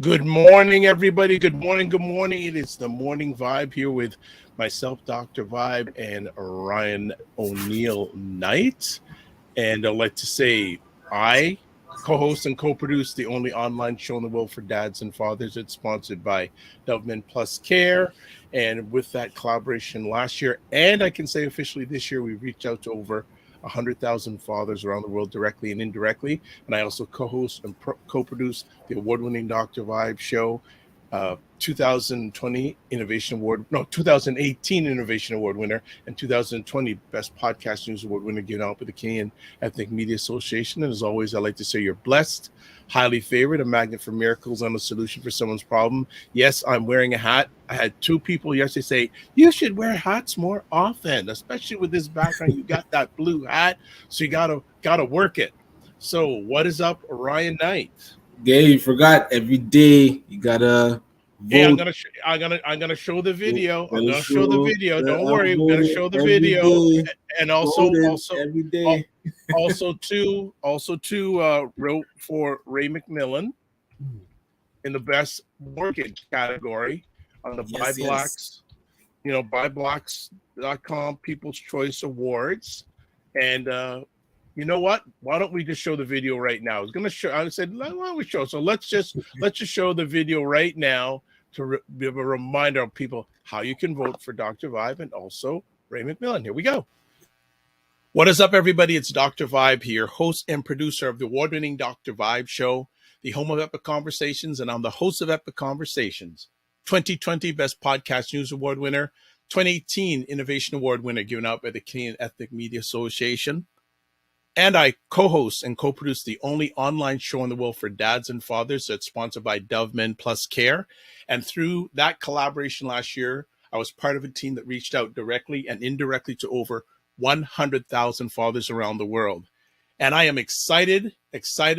Good morning, everybody. Good morning. Good morning. It is the morning vibe here with myself, Dr. Vibe, and Ryan Oneil Knight. And I'd like to say I co-host and co-produce the only online show in the world for dads and fathers. It's sponsored by Dove Plus Care. And with that collaboration last year, and I can say officially this year, we reached out to over 100,000 fathers around the world directly and indirectly. And I also co-host and co-produce the award-winning Dr. Vibe show, 2018 Innovation Award winner, and 2020 Best Podcast News Award winner, given out by the Canadian Ethnic Media Association. And as always, I like to say you're blessed, highly favored, a magnet for miracles, and a solution for someone's problem. Yes, I'm wearing a hat. I had two people yesterday say, you should wear hats more often, especially with this background. You got that blue hat, so you gotta work it. So what is up, Ryan Knight? Yeah, you forgot every day you gotta vote. Yeah, I'm gonna show the video. I'm gonna show the video. Don't worry, I'm gonna show the video. And also every day. also wrote for Ray McMillan in the best mortgage category on the BuyBlocks.com People's Choice Awards. And you know what? Why don't we just show the video right now? I said, why don't we show? So let's just show the video right now to give a reminder of people how you can vote for Dr. Vibe and also Ray McMillan. Here we go. What is up, everybody? It's Dr. Vibe here, host and producer of the award-winning Dr. Vibe show, the home of Epic Conversations, and I'm the host of Epic Conversations. 2020 Best Podcast News Award winner, 2018 Innovation Award winner given out by the Canadian Ethnic Media Association. And I co-host and co-produce the only online show in the world for dads and fathers that's sponsored by Dove Plus Care. And through that collaboration last year, I was part of a team that reached out directly and indirectly to over 100,000 fathers around the world. And I am excited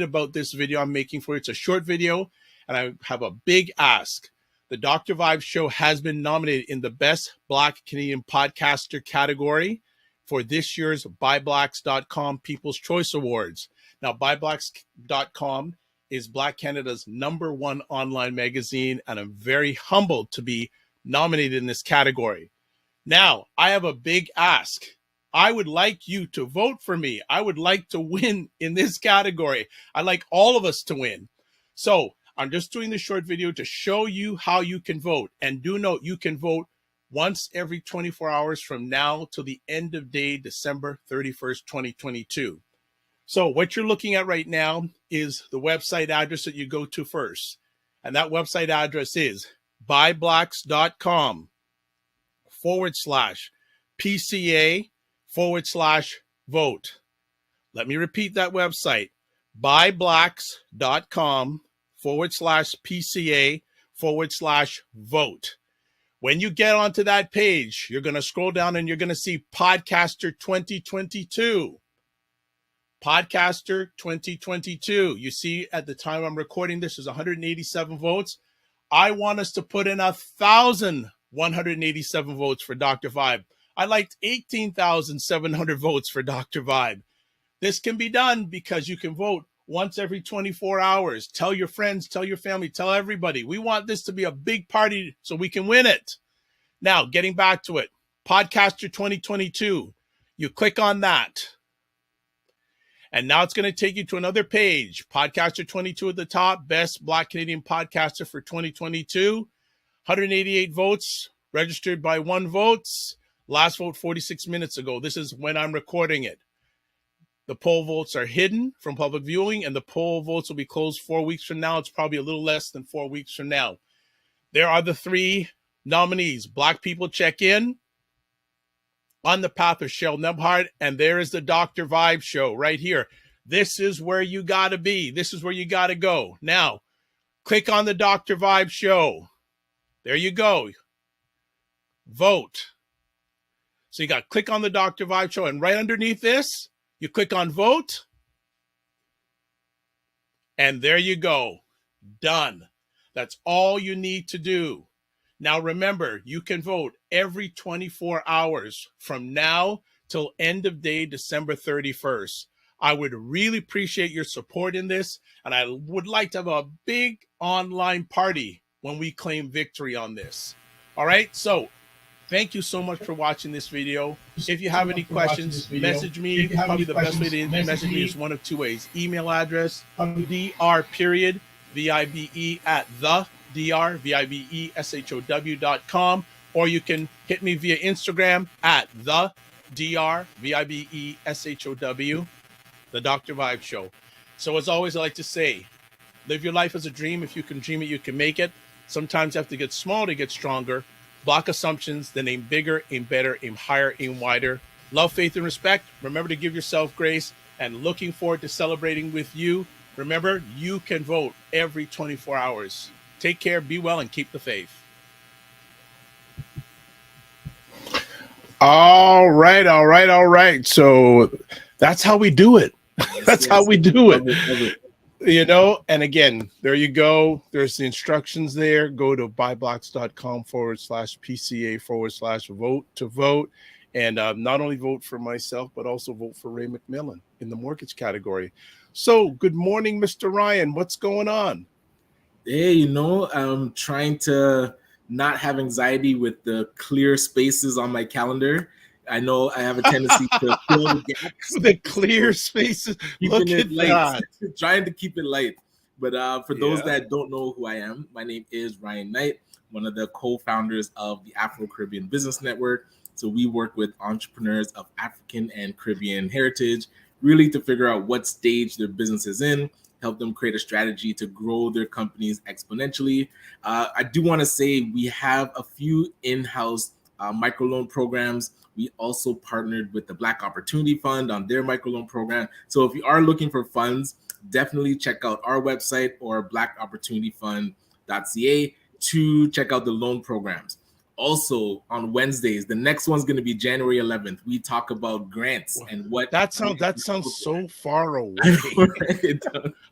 about this video I'm making for you. It's a short video, and I have a big ask. The Dr. Vibe show has been nominated in the Best Black Canadian Podcaster category for this year's BuyBlacks.com People's Choice Awards. Now, BuyBlacks.com is Black Canada's #1 online magazine, and I'm very humbled to be nominated in this category. Now, I have a big ask. I would like you to vote for me. I would like to win in this category. I'd like all of us to win. So I'm just doing this short video to show you how you can vote. And do note, you can vote once every 24 hours from now till the end of day, December 31st, 2022. So what you're looking at right now is the website address that you go to first. And that website address is buyblacks.com/PCA/vote. Let me repeat that website, buyblacks.com/PCA/vote. When you get onto that page, you're going to scroll down and you're going to see Podcaster 2022. Podcaster 2022. You see, at the time I'm recording this, is 187 votes. I want us to put in 1,187 votes for Dr. Vibe. I liked 18,700 votes for Dr. Vibe. This can be done because you can vote once every 24 hours. Tell your friends, tell your family, tell everybody. We want this to be a big party so we can win it. Now, getting back to it, Podcaster 2022. You click on that. And now it's going to take you to another page. Podcaster 22 at the top, best Black Canadian podcaster for 2022. 188 votes, registered by 1 vote. Last vote 46 minutes ago. This is when I'm recording it. The poll votes are hidden from public viewing, and the poll votes will be closed 4 weeks from now. It's probably a little less than 4 weeks from now. There are the 3 nominees. Black People Check In, On the Path with Shel Nebhart, and there is the Dr. Vibe Show right here. This is where you got to be. This is where you got to go. Now, click on the Dr. Vibe Show. There you go. Vote. So you got to click on the Dr. Vibe Show, and right underneath this, you click on vote, and there you go. Done. That's all you need to do. Now remember, you can vote every 24 hours from now till end of day, December 31st. I would really appreciate your support in this, and I would like to have a big online party when we claim victory on this. All right, so thank you so much for watching this video. If you have any questions, message me. Probably the best way to message me is one of 2 ways. Email address, dr.vibe at the dr.vibeshow.com, or you can hit me via Instagram at the dr.vibeshow, the Dr. Vibe Show. So as always, I like to say, live your life as a dream. If you can dream it, you can make it. Sometimes you have to get small to get stronger. Block assumptions, then aim bigger, aim better, aim higher, aim wider. Love, faith, and respect. Remember to give yourself grace, and looking forward to celebrating with you. Remember, you can vote every 24 hours. Take care, be well, and keep the faith. All right. So that's how we do it. That's how we do it. You know, and again, there you go. There's the instructions there. Go to buyblocks.com/PCA/vote to vote. And not only vote for myself, but also vote for Ray McMillan in the mortgage category. So good morning, Mr. Ryan. What's going on? Hey, you know, I'm trying to not have anxiety with the clear spaces on my calendar. I know I have a tendency to fill the gaps. The clear spaces. Look at that. Trying to keep it light. But for those that don't know who I am, my name is Ryan Knight, one of the co-founders of the Afro-Caribbean Business Network. So we work with entrepreneurs of African and Caribbean heritage, really to figure out what stage their business is in, help them create a strategy to grow their companies exponentially. I do want to say we have a few in-house microloan programs. We also partnered with the Black Opportunity Fund on their microloan program. So if you are looking for funds, definitely check out our website or blackopportunityfund.ca to check out the loan programs. Also on Wednesdays, the next one's going to be January 11th. We talk about grants and what that sounds so far away.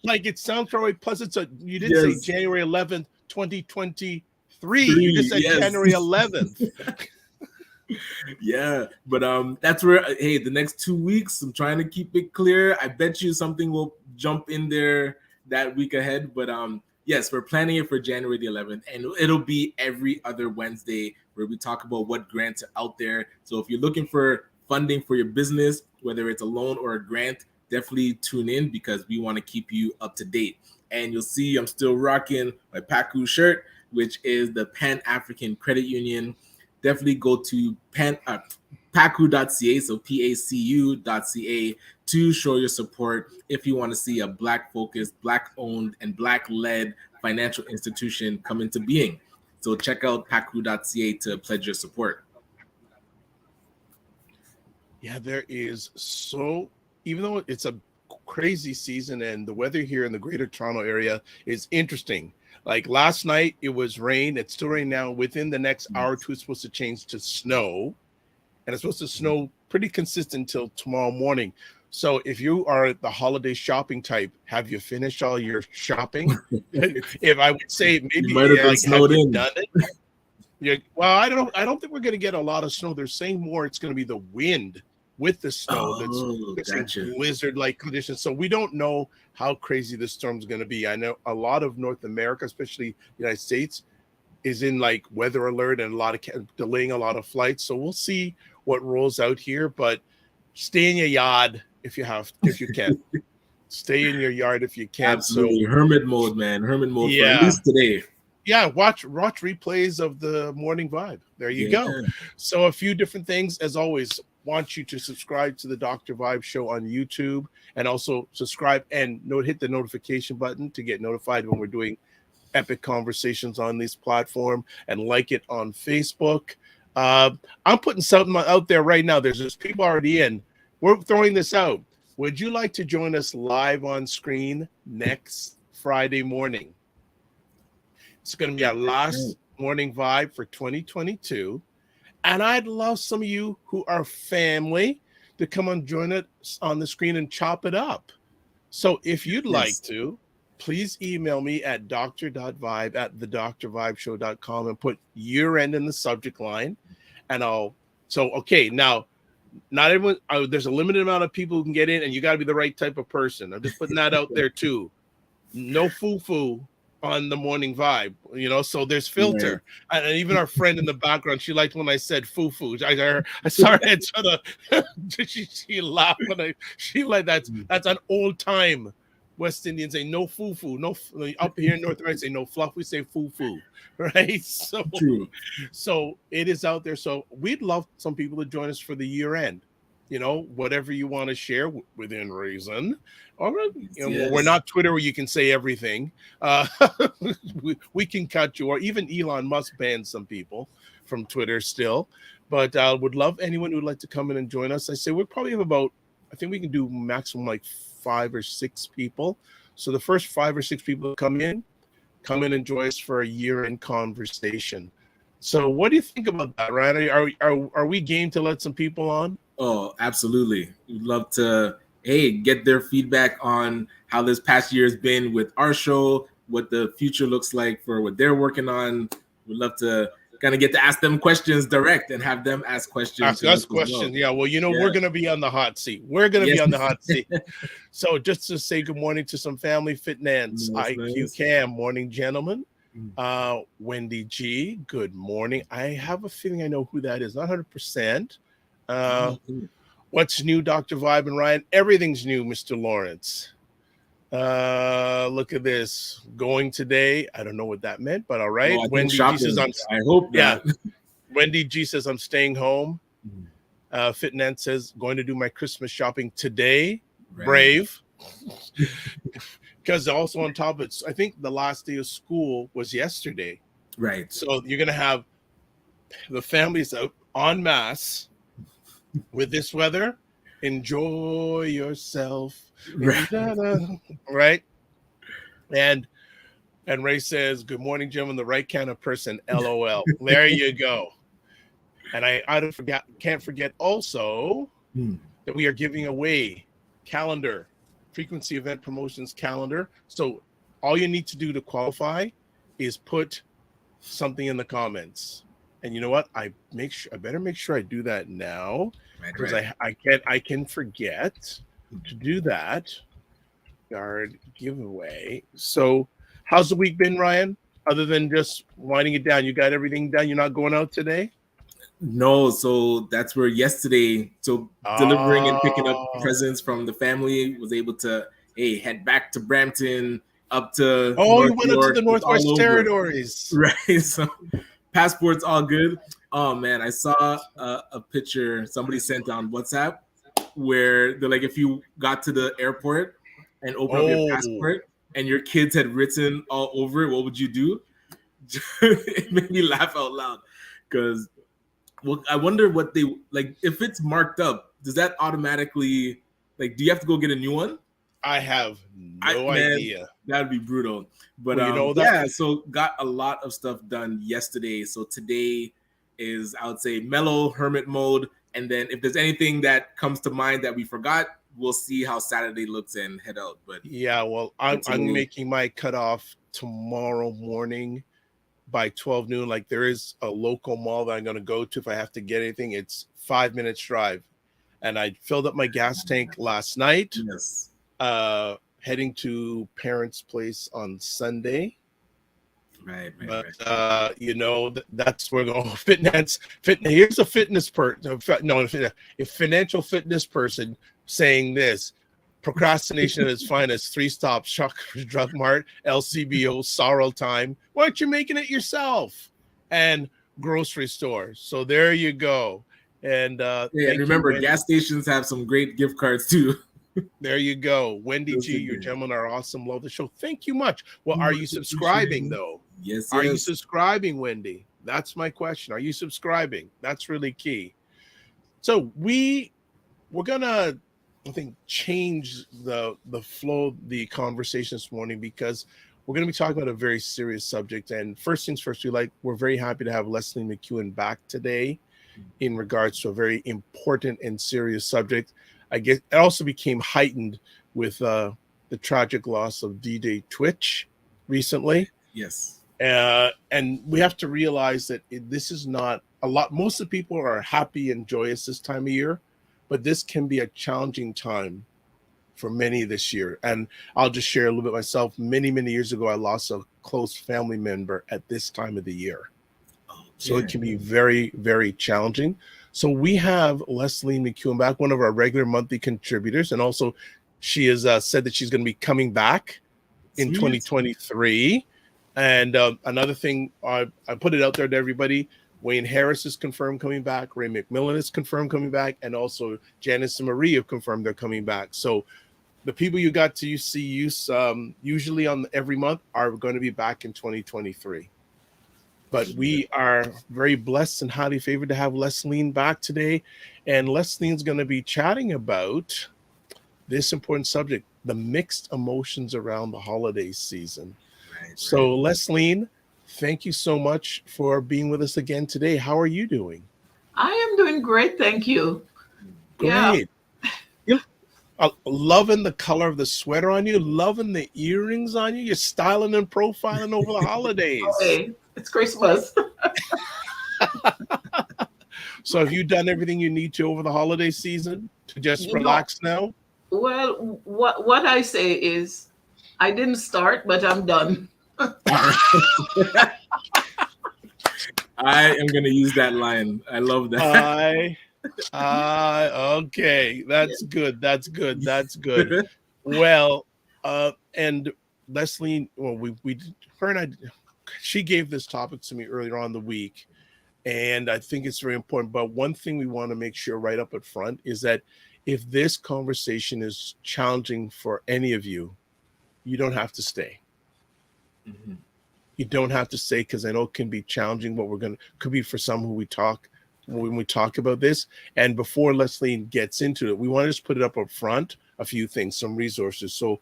Like it sounds far away. Plus, you didn't say January 11th, 2023. You just said January 11th. Yeah, but that's where the next 2 weeks I'm trying to keep it clear. I bet you something will jump in there that week ahead, but yes, we're planning it for January the 11th, and it'll be every other Wednesday where we talk about what grants are out there. So if you're looking for funding for your business, whether it's a loan or a grant, definitely tune in because we want to keep you up to date. And you'll see I'm still rocking my PACU shirt, which is the Pan-African Credit Union. Definitely go to pacu.ca, so pacu.ca, to show your support if you want to see a Black-focused, Black-owned, and Black-led financial institution come into being. So check out pacu.ca to pledge your support. Yeah, there is even though it's a crazy season and the weather here in the Greater Toronto area is interesting. Like last night, it was rain. It's still raining now. Within the next hour or two, it's supposed to change to snow. And it's supposed to snow pretty consistent until tomorrow morning. So if you are the holiday shopping type, have you finished all your shopping? If I would say maybe you might have been snowed in. Done it? Well, I don't think we're going to get a lot of snow. They're saying more it's going to be the wind with the snow that's blizzard-like conditions. So we don't know how crazy this storm is going to be. I know a lot of North America, especially the United States, is in like weather alert and delaying a lot of flights. So we'll see what rolls out here. But stay in your yard if you can. Stay in your yard if you can. Absolutely. So Hermit mode, man. Hermit mode for at yeah. least today. Yeah, watch replays of the morning vibe. There you go. So a few different things. As always, want you to subscribe to the Dr. Vibe Show on YouTube, and also subscribe and hit the notification button to get notified when we're doing epic conversations on this platform, and like it on Facebook. I'm putting something out there right now. There's people already in. We're throwing this out. Would you like to join us live on screen next Friday morning? It's going to be our last morning vibe for 2022. And I'd love some of you who are family to come and join us on the screen and chop it up. So if you'd like to, please email me at dr.vibe@thedrvibeshow.com and put year end in the subject line. And now, not everyone, there's a limited amount of people who can get in, and you got to be the right type of person. I'm just putting that out there too. No foo-foo on the morning vibe, so there's filter. And even our friend in the background, she liked when I said foo-foo. I saw her head sort of she laughed when she like that's an old time West Indian say no foo-foo. No, up here in North America say no fluff, we say foo-foo, right? So True. So it is out there. So we'd love some people to join us for the year end. Whatever you want to share within reason. Or, we're not Twitter where you can say everything. We can cut you, or even Elon Musk banned some people from Twitter still. But I would love anyone who would like to come in and join us. I say we probably have I think we can do maximum like 5 or 6 people. So the first 5 or 6 people that come in and join us for a year-end conversation. So what do you think about that, Ryan? Are we game to let some people on? Oh, absolutely. We'd love to, get their feedback on how this past year has been with our show, what the future looks like for what they're working on. We'd love to kind of get to ask them questions direct and have them ask questions. Ask us questions. Well. Yeah. Well, we're going to be on the hot seat. We're going to be on the hot seat. So just to say good morning to some family finance. IQ Cam, morning, gentlemen. Wendy G, good morning. I have a feeling I know who that is. Not 100%. What's new, Dr. Vibe and Ryan? Everything's new, Mr. Lawrence. Look at this. Going today. I don't know what that meant, but all right. Wendy G says I hope that. Yeah. Wendy G says I'm staying home. Fitnan says going to do my Christmas shopping today. Right. Brave. Because also on top of it, I think the last day of school was yesterday. Right. So you're going to have the families out en masse with this weather. Enjoy yourself. Right. And Ray says, good morning, gentlemen. The right kind of person. LOL. There you go. And I can't forget also that we are giving away calendar. Frequency event promotions calendar. So all you need to do to qualify is put something in the comments. And you know what? I better make sure I do that now, because I can forget to do that. Guard giveaway. So how's the week been, Ryan? Other than just winding it down, you got everything done? You're not going out today? No, so that's where yesterday, delivering and picking up presents from the family, was able to head back to Brampton, up to North you went York, up to the Northwest Territories, right? So passport's all good. Oh man, I saw a picture somebody sent on WhatsApp where they're like, if you got to the airport and opened up your passport and your kids had written all over it, what would you do? It made me laugh out loud, because I wonder what they like. If it's marked up, does that automatically, like, do you have to go get a new one? I have no idea. That'd be brutal. But so got a lot of stuff done yesterday. So today is, I would say, mellow hermit mode. And then if there's anything that comes to mind that we forgot, we'll see how Saturday looks and head out. But yeah, well, I'm making my cutoff tomorrow morning by 12 noon. Like, there is a local mall that I'm going to go to if I have to get anything. It's 5 minutes drive, and I filled up my gas tank last night. Yes. Heading to parents' place on Sunday. Right. But that's where the fitness. Here's a fitness person. No, a financial fitness person saying this: procrastination at its finest. 3 stops: Shoppers Drug Mart, LCBO, Sorrow Time. Why aren't you making it yourself? And grocery stores. So there you go. And Yeah, and remember, gas stations have some great gift cards too. There you go. Wendy Those G, are your good. gentlemen are awesome. Love the show. Thank you much. Well, are Much you subscribing appreciated. though? Yes. Are you subscribing, Wendy? That's my question. Are you subscribing? That's really key. So we're gonna, I think, change the flow of the conversation this morning, because we're gonna be talking about a very serious subject. And first things first, we're very happy to have Lesline McEwan back today in regards to a very important and serious subject. I guess it also became heightened with the tragic loss of D-Day Twitch recently. Yes. And we have to realize that this is not a lot. Most of the people are happy and joyous this time of year, but this can be a challenging time for many this year. And I'll just share a little bit myself. Many, many years ago, I lost a close family member at this time of the year. So it can be very, very challenging. So we have Lesline McEwan back, one of our regular monthly contributors. And also she has said that she's going to be coming back in 2023. And another thing, I put it out there to everybody. Wayne Harris is confirmed coming back. Ray McMillan is confirmed coming back. And also Janice and Marie have confirmed they're coming back. So the people you got to see usually on every month are going to be back in 2023. But we are very blessed and highly favored to have Lesline back today. And Lesline's going to be chatting about this important subject, the mixed emotions around the holiday season. Right. So, Lesline, thank you so much for being with us again today. How are you doing? I am doing great, thank you. Great. Yeah. Loving the color of the sweater on you, loving the earrings on you. You're styling and profiling over the holidays. Okay. It's Christmas. So have you done everything you need to over the holiday season to just relax now? Well, what I say is I didn't start, but I'm done. I am going to use that line. I love that. Okay. That's good. That's good. That's good. Well, and Lesline, well, her and I, she gave this topic to me earlier on the week, and I think it's very important. But one thing we want to make sure right up at front is that if this conversation is challenging for any of you, you don't have to stay. Mm-hmm. You don't have to stay, because I know it can be challenging. Could be for some when we talk about this. And before Lesline gets into it, we want to just put it up front, a few things, some resources. So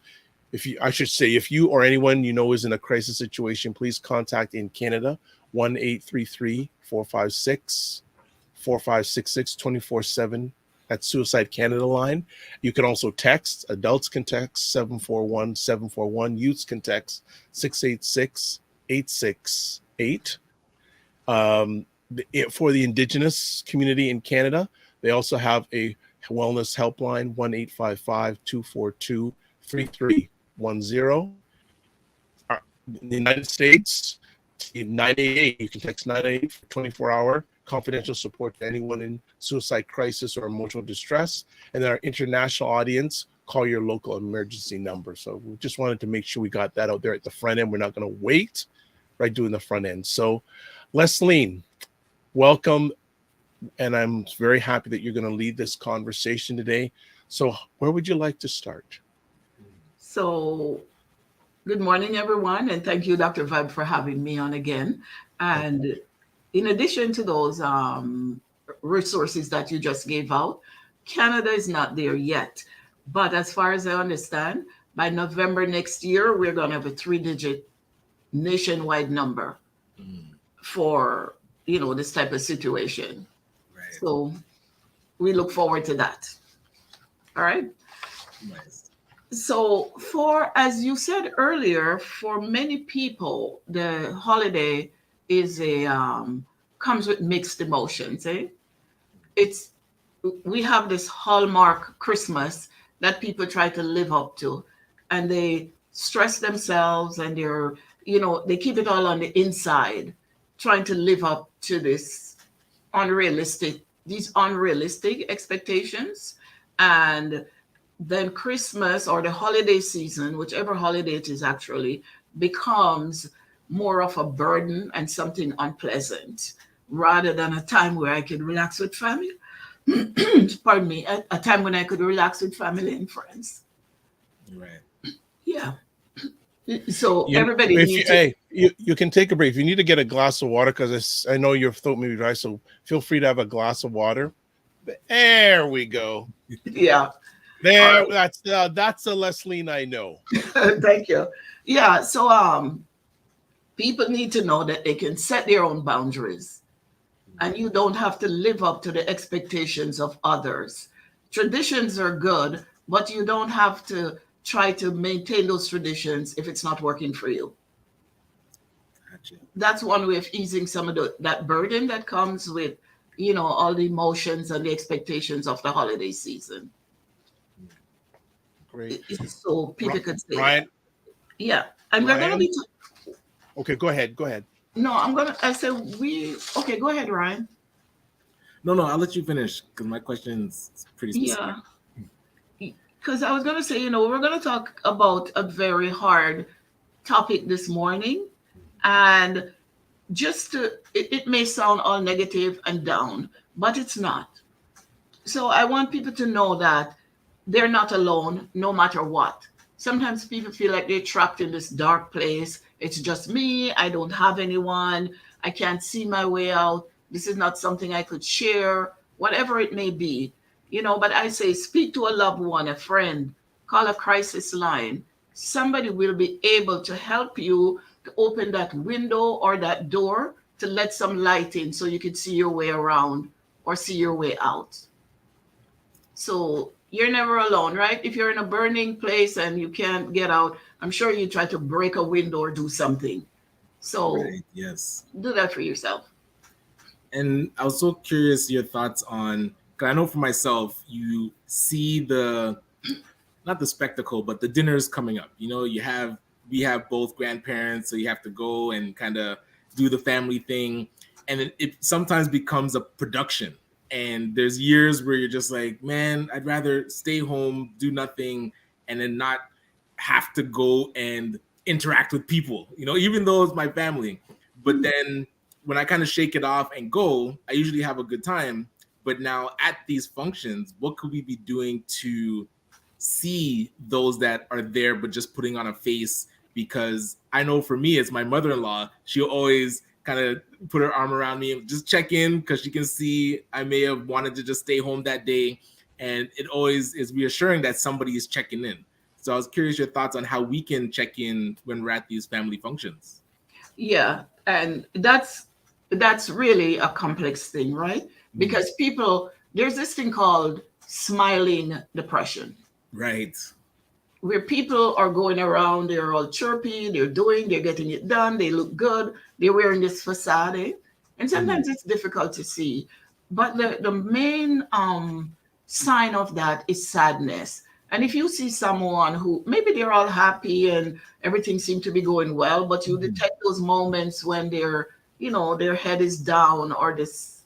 if you or anyone you know is in a crisis situation, please contact in Canada 1-833-456-4566 24/7 at Suicide Canada line. You can also text. Adults can text 741-741. Youths can text 686-868. For the Indigenous community in Canada, they also have a wellness helpline 1-855-242-3310. In the United States, 988. You can text 988 for 24-hour confidential support to anyone in suicide crisis or emotional distress. And then our international audience, call your local emergency number. So we just wanted to make sure we got that out there at the front end. We're not going to wait, right, doing the front end. So, Lesline, welcome. And I'm very happy that you're going to lead this conversation today. So where would you like to start? So, good morning, everyone. And thank you, Dr. Vibe, for having me on again. And in addition to those resources that you just gave out, Canada is not there yet. But as far as I understand, by November next year, we're going to have a 3-digit nationwide number for, this type of situation. Right. So we look forward to that. All right. Nice. So as you said earlier, for many people, the holiday is comes with mixed emotions. We have this hallmark Christmas that people try to live up to, and they stress themselves, and they're they keep it all on the inside, trying to live up to these unrealistic expectations. And then Christmas or the holiday season, whichever holiday it is actually, becomes more of a burden and something unpleasant rather than a time where I could relax with family. Pardon me, a time when I could relax with family and friends. Right. Yeah. So everybody needs you can take a break. If you need to get a glass of water, because I know your throat may be dry, so feel free to have a glass of water. There we go. Yeah. There, that's the Lesline I know. Thank you. Yeah. So people need to know that they can set their own boundaries, and you don't have to live up to the expectations of others. Traditions are good, but you don't have to try to maintain those traditions if it's not working for you. Gotcha. That's one way of easing some of that burden that comes with, all the emotions and the expectations of the holiday season. Great. So people could say, Ryan. Yeah, and we're going to be. Okay, go ahead. No, I said okay, go ahead, Ryan. No, I'll let you finish because my question's pretty specific. Yeah. Because I was going to say, we're going to talk about a very hard topic this morning. And it may sound all negative and down, but it's not. So I want people to know that they're not alone, no matter what. Sometimes people feel like they're trapped in this dark place. It's just me. I don't have anyone. I can't see my way out. This is not something I could share, whatever it may be. But I say, speak to a loved one, a friend, call a crisis line. Somebody will be able to help you to open that window or that door to let some light in so you can see your way around or see your way out. So you're never alone, right? If you're in a burning place and you can't get out, I'm sure you try to break a window or do something. So right, yes, do that for yourself. And I was so curious your thoughts on, because I know for myself, you see not the spectacle, but the dinners coming up. We have both grandparents, so you have to go and kind of do the family thing. And it sometimes becomes a production. And there's years where you're just like, man, I'd rather stay home, do nothing, and then not have to go and interact with people, even though it's my family. But then when I kind of shake it off and go, I usually have a good time. But now at these functions, what could we be doing to see those that are there, but just putting on a face? Because I know for me, it's my mother-in-law. She'll always kind of put her arm around me and just check in because she can see I may have wanted to just stay home that day. And it always is reassuring that somebody is checking in. So I was curious your thoughts on how we can check in when we're at these family functions. Yeah, and that's really a complex thing, right? Because there's this thing called smiling depression. Right. Where people are going around, they're all chirpy, they're getting it done, they look good, they're wearing this facade. And sometimes it's difficult to see. But the main sign of that is sadness. And if you see someone who maybe they're all happy and everything seems to be going well, but you detect those moments when their head is down or this,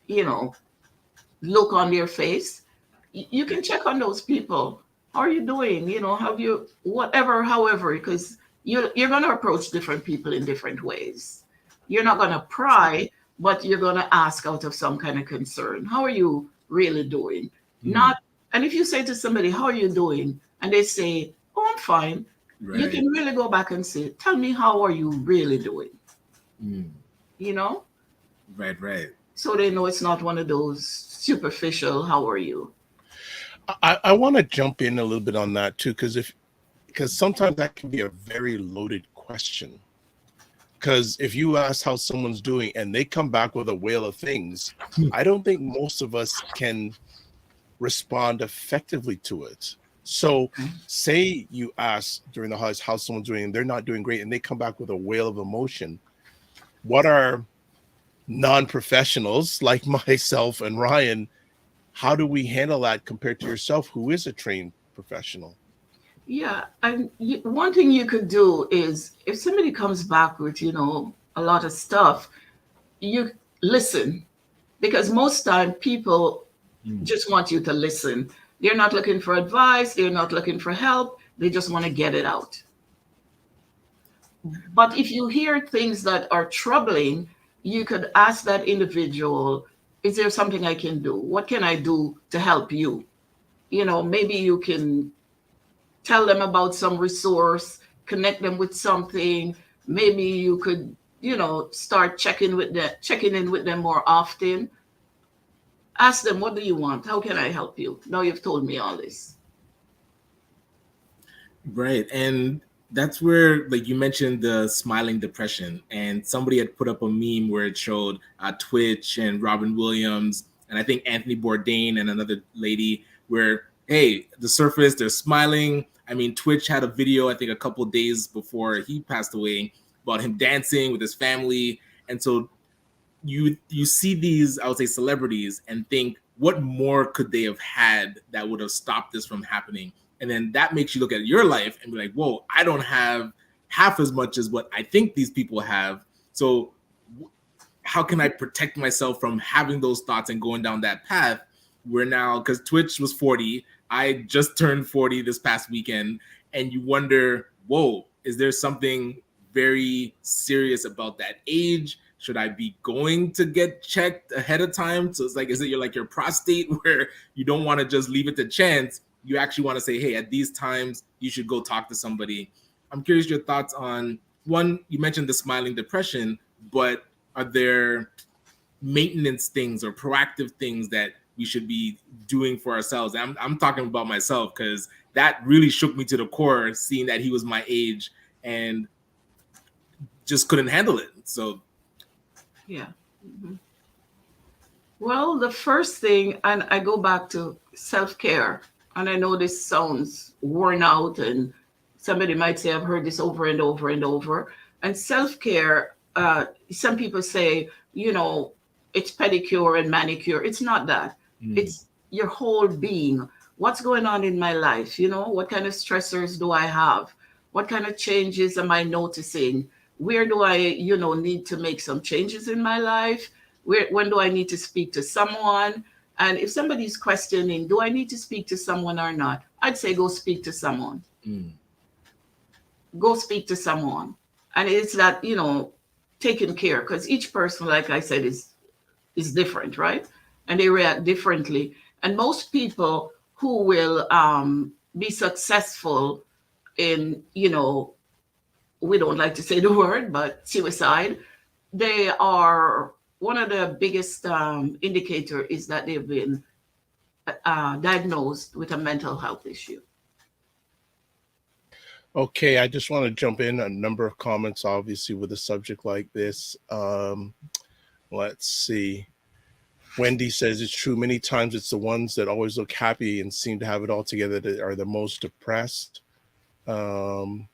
look on their face, you can check on those people. How are you doing? Have you however, because you're going to approach different people in different ways. You're not going to pry, but you're going to ask out of some kind of concern. How are you really doing? And if you say to somebody, how are you doing? And they say, oh, I'm fine. Right. You can really go back and say, tell me, how are you really doing? Right. So they know it's not one of those superficial, how are you? I want to jump in a little bit on that too, because sometimes that can be a very loaded question. Because if you ask how someone's doing and they come back with a whale of things, I don't think most of us can respond effectively to it. So say you ask during the holidays how someone's doing and they're not doing great and they come back with a whale of emotion. What are non-professionals like myself and Ryan, how do we handle that compared to yourself, who is a trained professional? Yeah, and one thing you could do is if somebody comes back with, a lot of stuff, you listen, because most time people just want you to listen. They're not looking for advice, they're not looking for help, they just want to get it out. But if you hear things that are troubling, you could ask that individual, is there something I can do? What can I do to help you? Maybe you can tell them about some resource, connect them with something. Maybe you could, start checking in with them more often. Ask them, what do you want? How can I help you? Now you've told me all this. Right. And that's where, like you mentioned, the smiling depression, and somebody had put up a meme where it showed Twitch and Robin Williams, and I think Anthony Bourdain and another lady, where, hey, the surface, they're smiling. I mean, Twitch had a video, I think a couple of days before he passed away, about him dancing with his family. And so you see these, I would say, celebrities, and think, what more could they have had that would have stopped this from happening? And then that makes you look at your life and be like, whoa, I don't have half as much as what I think these people have. So how can I protect myself from having those thoughts and going down that path? Where now, because Twitch was 40, I just turned 40 this past weekend, and you wonder, whoa, is there something very serious about that age? Should I be going to get checked ahead of time? So it's like, is it your prostate, where you don't want to just leave it to chance? You actually want to say, hey, at these times, you should go talk to somebody. I'm curious your thoughts on, one, you mentioned the smiling depression, but are there maintenance things or proactive things that we should be doing for ourselves? I'm talking about myself, because that really shook me to the core, seeing that he was my age and just couldn't handle it. So yeah. Mm-hmm. Well, the first thing, and I go back to self-care, and I know this sounds worn out, and somebody might say, I've heard this over and over and over. And self-care, some people say, it's pedicure and manicure. It's not that. It's your whole being. What's going on in my life? What kind of stressors do I have? What kind of changes am I noticing? Where do I, need to make some changes in my life? When do I need to speak to someone? And if somebody's questioning, do I need to speak to someone or not? I'd say go speak to someone. Go speak to someone. And it's that, taking care, because each person, like I said, is different, right? And they react differently. And most people who will be successful in, we don't like to say the word, but suicide, they are, one of the biggest indicator is that they've been diagnosed with a mental health issue. Okay, I just want to jump in a number of comments, obviously, with a subject like this. Let's see. Wendy says it's true. Many times it's the ones that always look happy and seem to have it all together that are the most depressed. Fitnance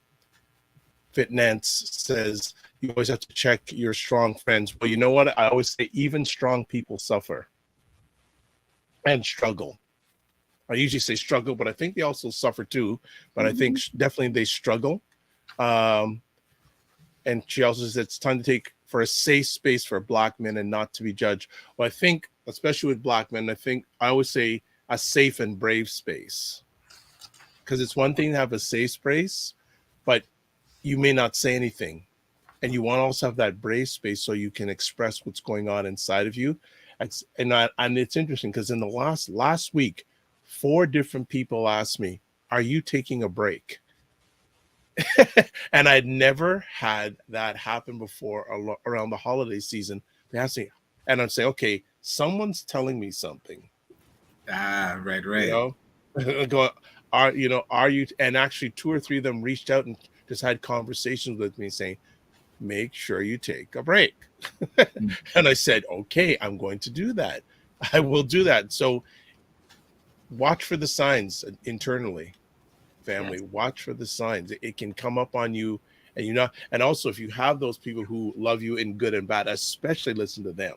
says you always have to check your strong friends. Well, you know what? I always say even strong people suffer and struggle. I usually say struggle, but I think they also suffer too. But I think definitely they struggle. And she also says it's time to take for a safe space for Black men and not to be judged. Well, I think, especially with Black men, I always say a safe and brave space. Because it's one thing to have a safe space, but you may not say anything. And you want to also have that brave space so you can express what's going on inside of you. And it's interesting because in the last week, 4 different people asked me, are you taking a break? And I'd never had that happen before around the holiday season. They asked me, and I'm saying, okay, someone's telling me something. Right. Go, are you? And actually 2 or 3 of them reached out and just had conversations with me saying, make sure you take a break. And I said, okay, I'm going to do that. I will do that. So watch for the signs internally, family. Yes. Watch for the signs. It can come up on you, and and also if you have those people who love you in good and bad, especially listen to them.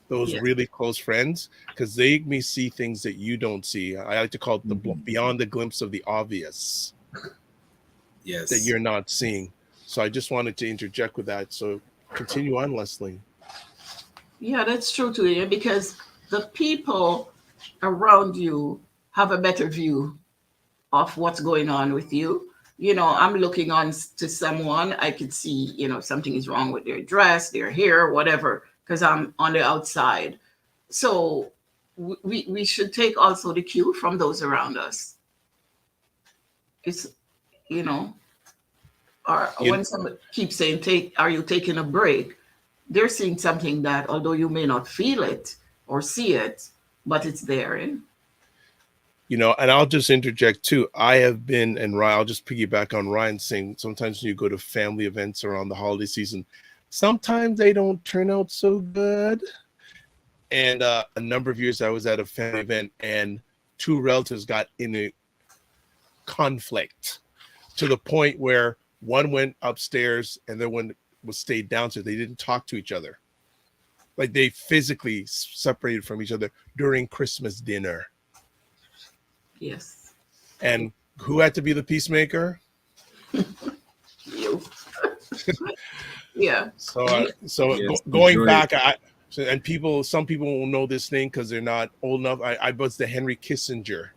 those Yes. really close friends, because they may see things that you don't see. I like to call it the beyond the glimpse of the obvious. Yes. That you're not seeing. So I just wanted to interject with that. So continue on, Leslie. Yeah, that's true too, yeah, because the people around you have a better view of what's going on with you. You know, I'm looking on to someone, I could see, you know, something is wrong with their dress, their hair, whatever, because I'm on the outside. So we should take also the cue from those around us. It's, you know, or when someone keeps saying, are you taking a break? They're seeing something that, although you may not feel it or see it, but it's there. Eh? You know, and I'll just interject too. I have been, and Ryan, I'll just piggyback on Ryan saying sometimes when you go to family events around the holiday season, sometimes they don't turn out so good. And a number of years I was at a family event and two relatives got in a conflict to the point where one went upstairs and the one was stayed downstairs. They didn't talk to each other. Like they physically separated from each other during Christmas dinner. Yes. And who had to be the peacemaker? You. Yeah. So Yes, going back, some people will know this name because they're not old enough. I was the Henry Kissinger.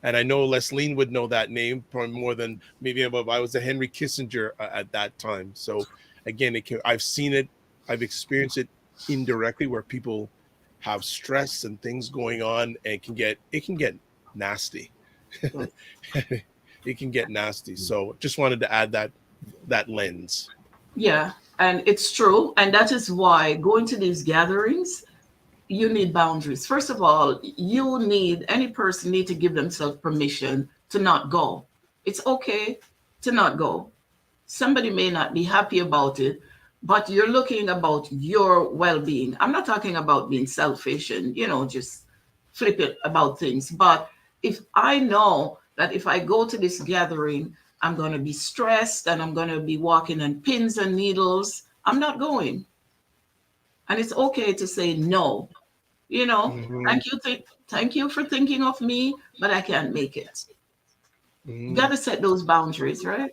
And I know Lesline would know that name probably more than maybe above. I was the Henry Kissinger at that time. So again, I've seen it, I've experienced it indirectly where people have stress and things going on, and it can get nasty. It can get nasty. So just wanted to add that lens. Yeah, and it's true. And that is why going to these gatherings, you need boundaries. First of all, any person need to give themselves permission to not go. It's okay to not go. Somebody may not be happy about it, but you're looking about your well-being. I'm not talking about being selfish and, you know, just flip it about things. But if I know that if I go to this gathering, I'm going to be stressed and I'm going to be walking on pins and needles, I'm not going. And it's okay to say no. You know, thank you for thinking of me, but I can't make it. You got to set those boundaries, right?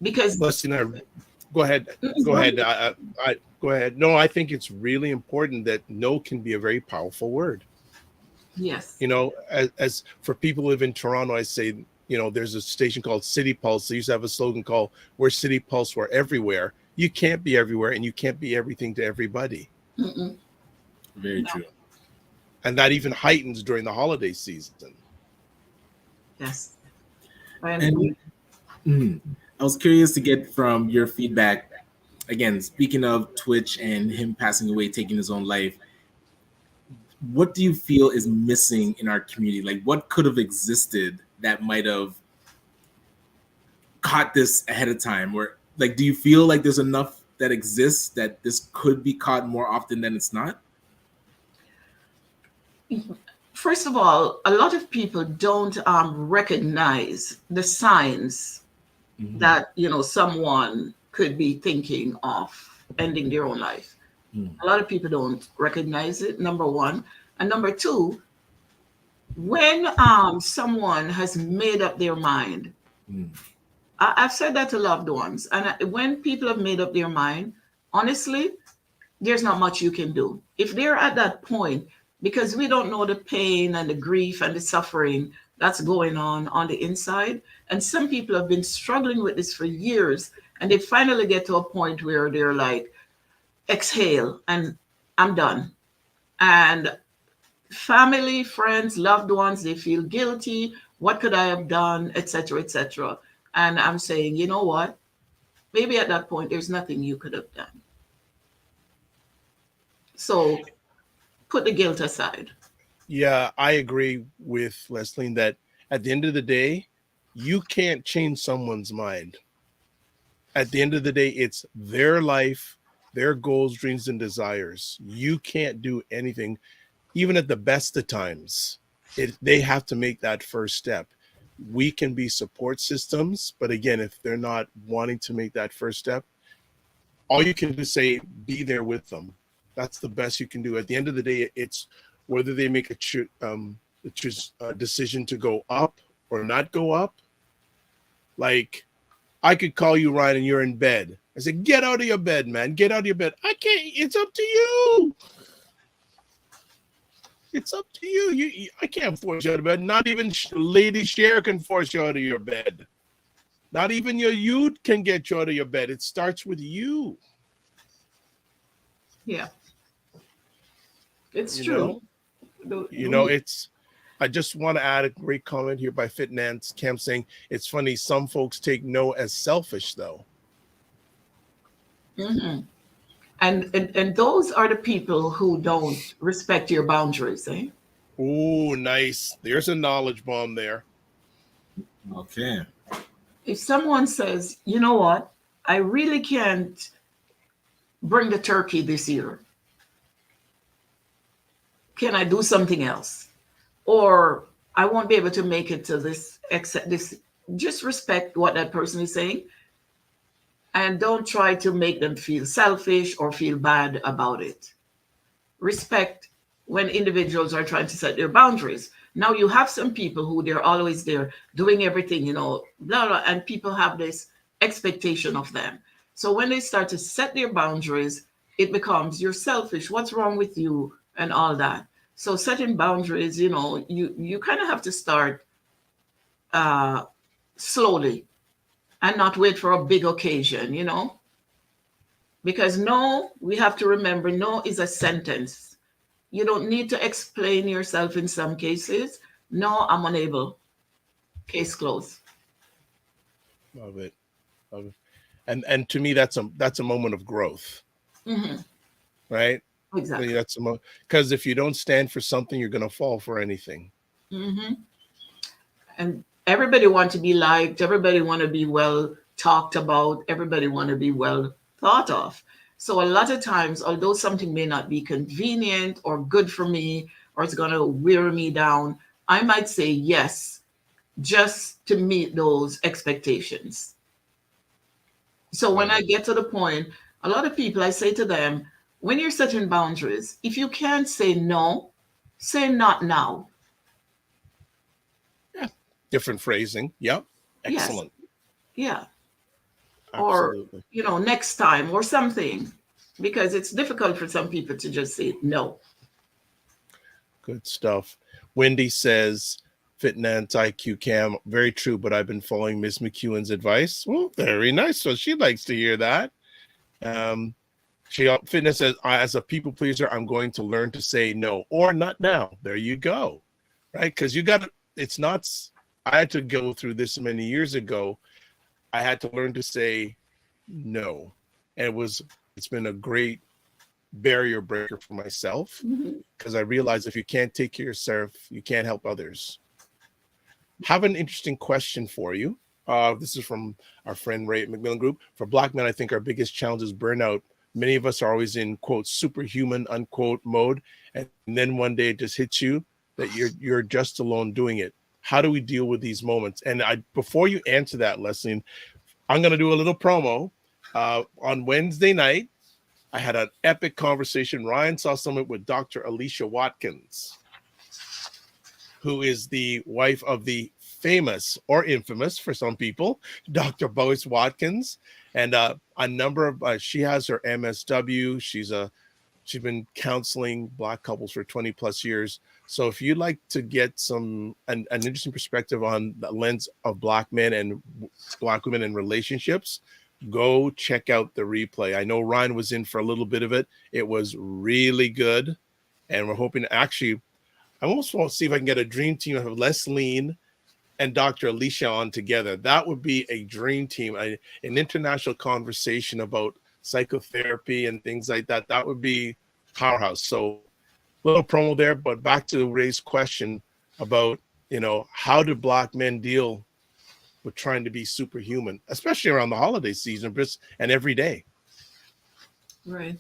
Because Listen, go ahead. Go ahead. I go ahead. No, I think it's really important that no can be a very powerful word. yes, You know, as for people who live in Toronto, I say, you know, there's a station called City Pulse. They used to have a slogan called "We're City Pulse, we're everywhere." You can't be everywhere, and you can't be everything to everybody. Very true. And that even heightens during the holiday season. yes. And I was curious to get from your feedback. Again, speaking of Twitch and him passing away, taking his own life, what do you feel is missing in our community? Like, what could have existed that might have caught this ahead of time? Or, like, do you feel like there's enough that exists that this could be caught more often than it's not? First of all, a lot of people don't recognize the signs that, you know, someone could be thinking of ending their own life. A lot of people don't recognize it, number one. And number two, when someone has made up their mind, I've said that to loved ones, and when people have made up their mind, honestly, there's not much you can do. If they're at that point, because we don't know the pain and the grief and the suffering that's going on the inside. And some people have been struggling with this for years, and they finally get to a point where they're like, exhale, and I'm done. And family, friends, loved ones, they feel guilty. What could I have done, etc., etc. And I'm saying, you know what? Maybe at that point, there's nothing you could have done. So put the guilt aside. Yeah, I agree with Leslie that at the end of the day, you can't change someone's mind. At the end of the day, it's their life, their goals, dreams, and desires. You can't do anything, even at the best of times. They have to make that first step. We can be support systems, but again, if they're not wanting to make that first step, all you can do is say, be there with them. That's the best you can do. At the end of the day, it's whether they make a decision to go up or not go up. Like, I could call you, Ryan, and you're in bed. I said, get out of your bed, man. Get out of your bed. I can't. It's up to you. It's up to you. I can't force you out of bed. Not even Lady Cher can force you out of your bed. Not even your youth can get you out of your bed. It starts with you. Yeah. It's true. I just want to add a great comment here by Fitnance Cam saying, it's funny, some folks take no as selfish, though. Mm-hmm. And those are the people who don't respect your boundaries, eh? Oh, nice. There's a knowledge bomb there. Okay. If someone says, you know what, I really can't bring the turkey this year. Can I do something else? Or I won't be able to make it to this, just respect what that person is saying. And don't try to make them feel selfish or feel bad about it. Respect when individuals are trying to set their boundaries. Now you have some people who they're always there doing everything, blah, blah, and people have this expectation of them. So when they start to set their boundaries, it becomes, you're selfish, what's wrong with you, and all that. So setting boundaries, you kind of have to start slowly and not wait for a big occasion, because no, we have to remember, no is a sentence. You don't need to explain yourself in some cases. No, I'm unable. Case closed. Love it. And to me, that's a moment of growth. Mm-hmm. Right? Exactly. That's because if you don't stand for something, you're going to fall for anything. Mm-hmm. And everybody wants to be liked. Everybody want to be well talked about. Everybody want to be well thought of. So a lot of times, although something may not be convenient or good for me, or it's going to wear me down, I might say yes, just to meet those expectations. So when I get to the point, a lot of people, I say to them, when you're setting boundaries, if you can't say no, say not now. Yeah. Different phrasing. Yep. Excellent. Yes. Yeah. Absolutely. Or, next time or something, because it's difficult for some people to just say no. Good stuff. Wendy says, Fitnance IQ Cam, very true, but I've been following Miss McEwan's advice. Well, very nice. So she likes to hear that. Fitness says, as a people pleaser, I'm going to learn to say no or not now. There you go. Right? Because I had to go through this many years ago. I had to learn to say no. And it's been a great barrier breaker for myself, because I realized if you can't take care of yourself, you can't help others. Have an interesting question for you. This is from our friend Ray at Macmillan Group. For Black men, I think our biggest challenge is burnout. Many of us are always in, quote, superhuman, unquote, mode. And then one day it just hits you that you're just alone doing it. How do we deal with these moments? And before you answer that, Leslie, I'm going to do a little promo. On Wednesday night, I had an epic conversation. Ryan saw someone with Dr. Alicia Watkins, who is the wife of the famous or infamous for some people, Dr. Boyce Watkins. And a number of, she has her MSW. She's been counseling Black couples for 20 plus years. So if you'd like to get an interesting perspective on the lens of Black men and Black women and relationships, go check out the replay. I know Ryan was in for a little bit of it. It was really good. And we're hoping I almost want to see if I can get a dream team of Lesline and Dr. Alicia on together. That would be a dream team, an international conversation about psychotherapy and things like that. That would be powerhouse. So little promo there, but back to Ray's question about, how do Black men deal with trying to be superhuman, especially around the holiday season and every day. Right.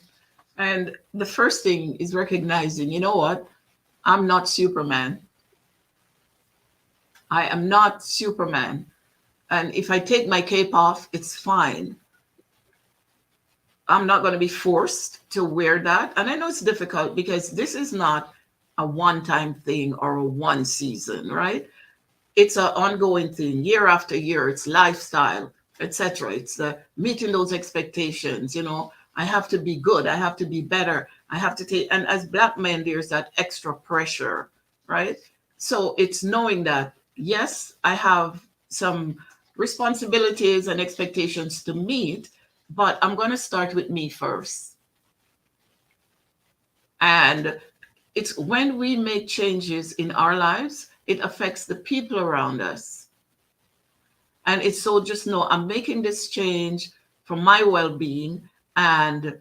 And the first thing is recognizing, you know what? I'm not Superman. I am not Superman. And if I take my cape off, it's fine. I'm not going to be forced to wear that. And I know it's difficult because this is not a one-time thing or a one season, right? It's an ongoing thing, year after year. It's lifestyle, etc. It's meeting those expectations. You know, I have to be good. I have to be better. I have to take. And as Black men, there's that extra pressure, right? So it's knowing that yes, I have some responsibilities and expectations to meet, but I'm going to start with me first. And it's when we make changes in our lives, it affects the people around us. And it's so just know I'm making this change for my well-being, and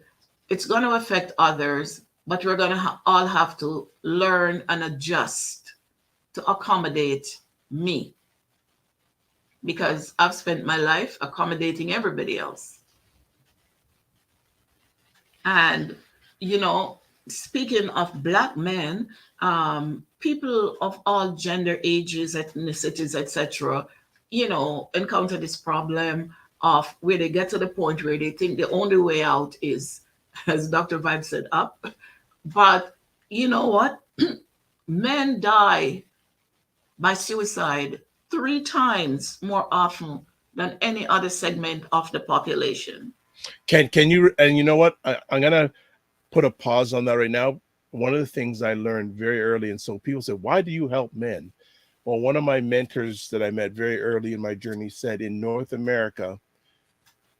it's going to affect others, but we're going to all have to learn and adjust to accommodate me, because I've spent my life accommodating everybody else. And, you know, speaking of Black men, people of all gender, ages, ethnicities, etc., you know, encounter this problem of where they get to the point where they think the only way out is, as Dr. Vibe said, up. But you know what? Men die by suicide 3 times more often than any other segment of the population. Can you, and you know what? I'm going to put a pause on that right now. One of the things I learned very early, and so people say, why do you help men? Well, one of my mentors that I met very early in my journey said in North America,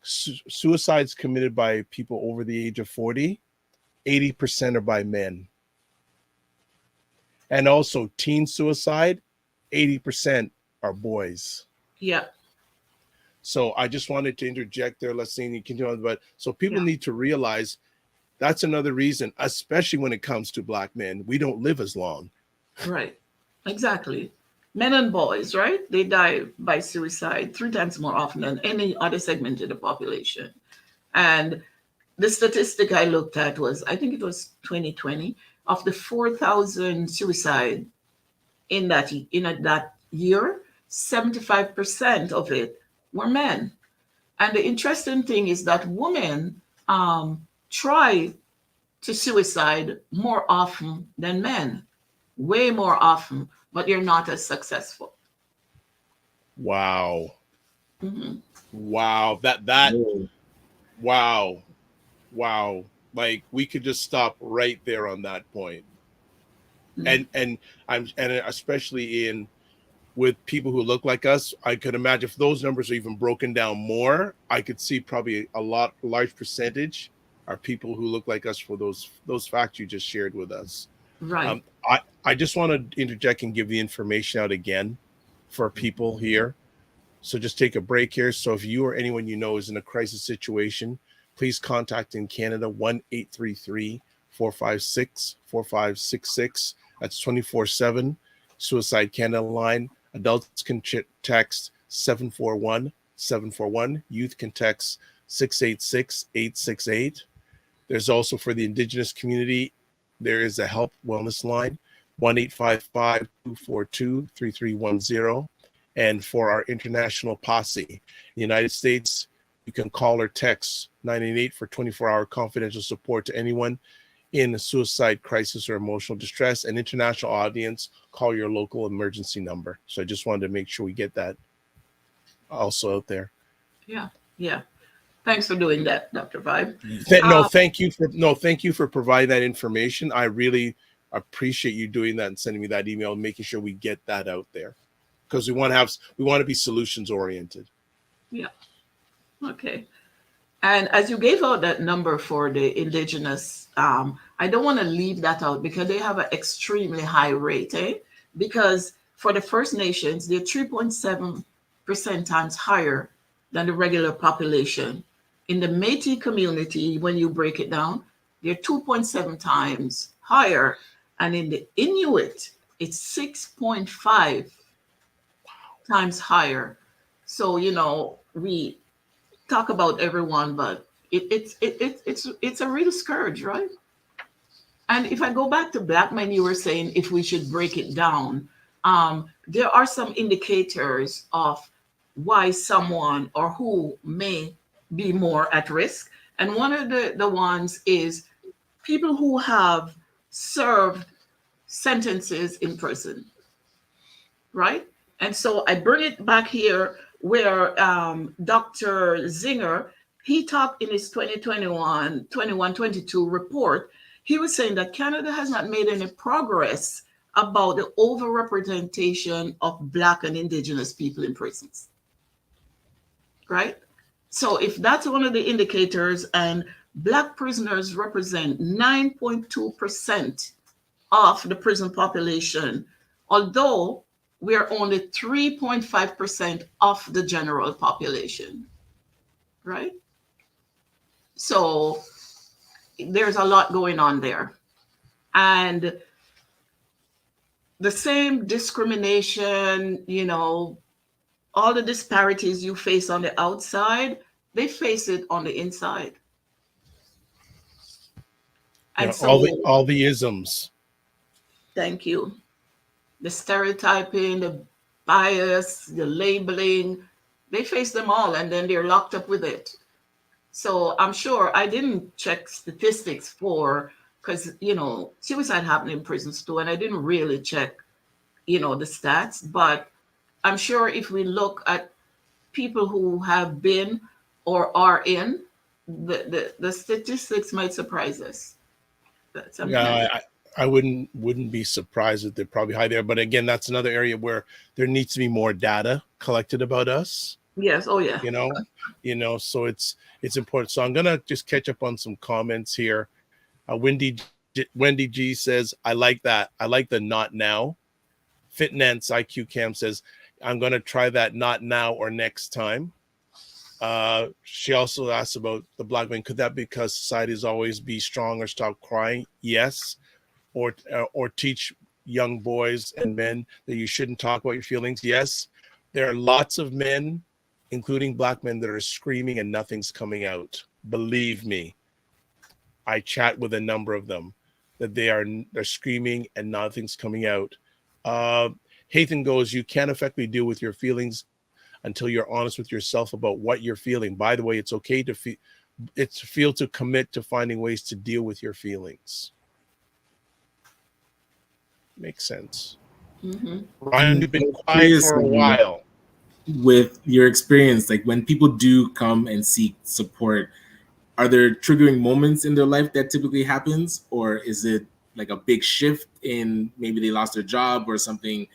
suicides committed by people over the age of 40, 80% are by men. And also teen suicide, 80% are boys. Yeah. So I just wanted to interject there, Lesline, you continue on, but so people need to realize that's another reason, especially when it comes to Black men, we don't live as long. Right. Exactly. Men and boys, right? They die by suicide 3 times more often than any other segment of the population. And the statistic I looked at was, I think it was 2020, of the 4,000 suicide in that year, 75% of it were men. And the interesting thing is that women try to suicide more often than men, way more often, but you're not as successful. Wow. Mm-hmm. Wow. Wow. Like we could just stop right there on that point. Mm-hmm. And especially in with people who look like us, I could imagine if those numbers are even broken down more, I could see probably large percentage are people who look like us for those facts you just shared with us. Right. I just want to interject and give the information out again for people here. So just take a break here. So if you or anyone you know is in a crisis situation, please contact in Canada 1-833-456-4566. That's 24/7 Suicide Canada line. Adults can text 741-741. Youth can text 686-868. There's also for the Indigenous community, there is a help wellness line, 1-855-242-3310. And for our international posse, in the United States, you can call or text 988 for 24-hour confidential support to anyone in a suicide crisis or emotional distress. An international audience, call your local emergency number. So I just wanted to make sure we get that also out there. Yeah. Thanks for doing that, Dr. Vibe. Thank you for providing that information. I really appreciate you doing that and sending me that email and making sure we get that out there, because we want to be solutions oriented. Yeah. Okay. And as you gave out that number for the Indigenous, I don't want to leave that out because they have an extremely high rate, because for the First Nations, they're 3.7% times higher than the regular population. In the Métis community, when you break it down, they're 2.7 times higher. And in the Inuit, it's 6.5 times higher. So, you know, we talk about everyone, but it's a real scourge, right? And if I go back to Black men, you were saying if we should break it down, there are some indicators of why someone or who may be more at risk. And one of the ones is people who have served sentences in prison, right? And so I bring it back here where Dr. Zinger, he talked in his 2021-22 report, he was saying that Canada has not made any progress about the overrepresentation of Black and Indigenous people in prisons, right? So if that's one of the indicators, and Black prisoners represent 9.2% of the prison population, although we are only 3.5% of the general population, right? So there's a lot going on there. And the same discrimination, all the disparities you face on the outside, they face it on the inside. And all the isms. Thank you. The stereotyping, the bias, the labeling, they face them all, and then they're locked up with it. So I'm sure, I didn't check statistics because, suicide happened in prisons too, and I didn't really check, the stats, but I'm sure if we look at people who have been or are in, the statistics might surprise us. Yeah, I wouldn't be surprised that they're probably high there. But again, that's another area where there needs to be more data collected about us. Yes. Oh yeah. So it's important. So I'm gonna just catch up on some comments here. Wendy G says, I like that. I like the not now. Fitnance IQ Cam says, I'm gonna try that not now or next time. She also asked about the Black man. Could that be because society is always be strong or stop crying? Yes. Or teach young boys and men that you shouldn't talk about your feelings? Yes. There are lots of men, including Black men, that are screaming and nothing's coming out. Believe me, I chat with a number of them that they're screaming and nothing's coming out. Hathan goes, you can't effectively deal with your feelings until you're honest with yourself about what you're feeling. By the way, it's okay to feel to commit to finding ways to deal with your feelings. Makes sense. Mm-hmm. Ryan, you've been quiet for a while. With your experience, like when people do come and seek support, are there triggering moments in their life that typically happens, or is it like a big shift in maybe they lost their job or something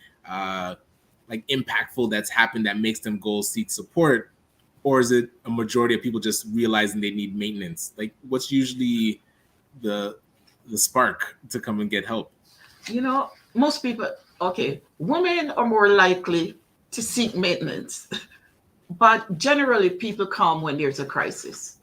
like impactful that's happened that makes them go seek support? Or is it a majority of people just realizing they need maintenance? Like, what's usually the spark to come and get help? Most people, women are more likely to seek maintenance, but generally people come when there's a crisis.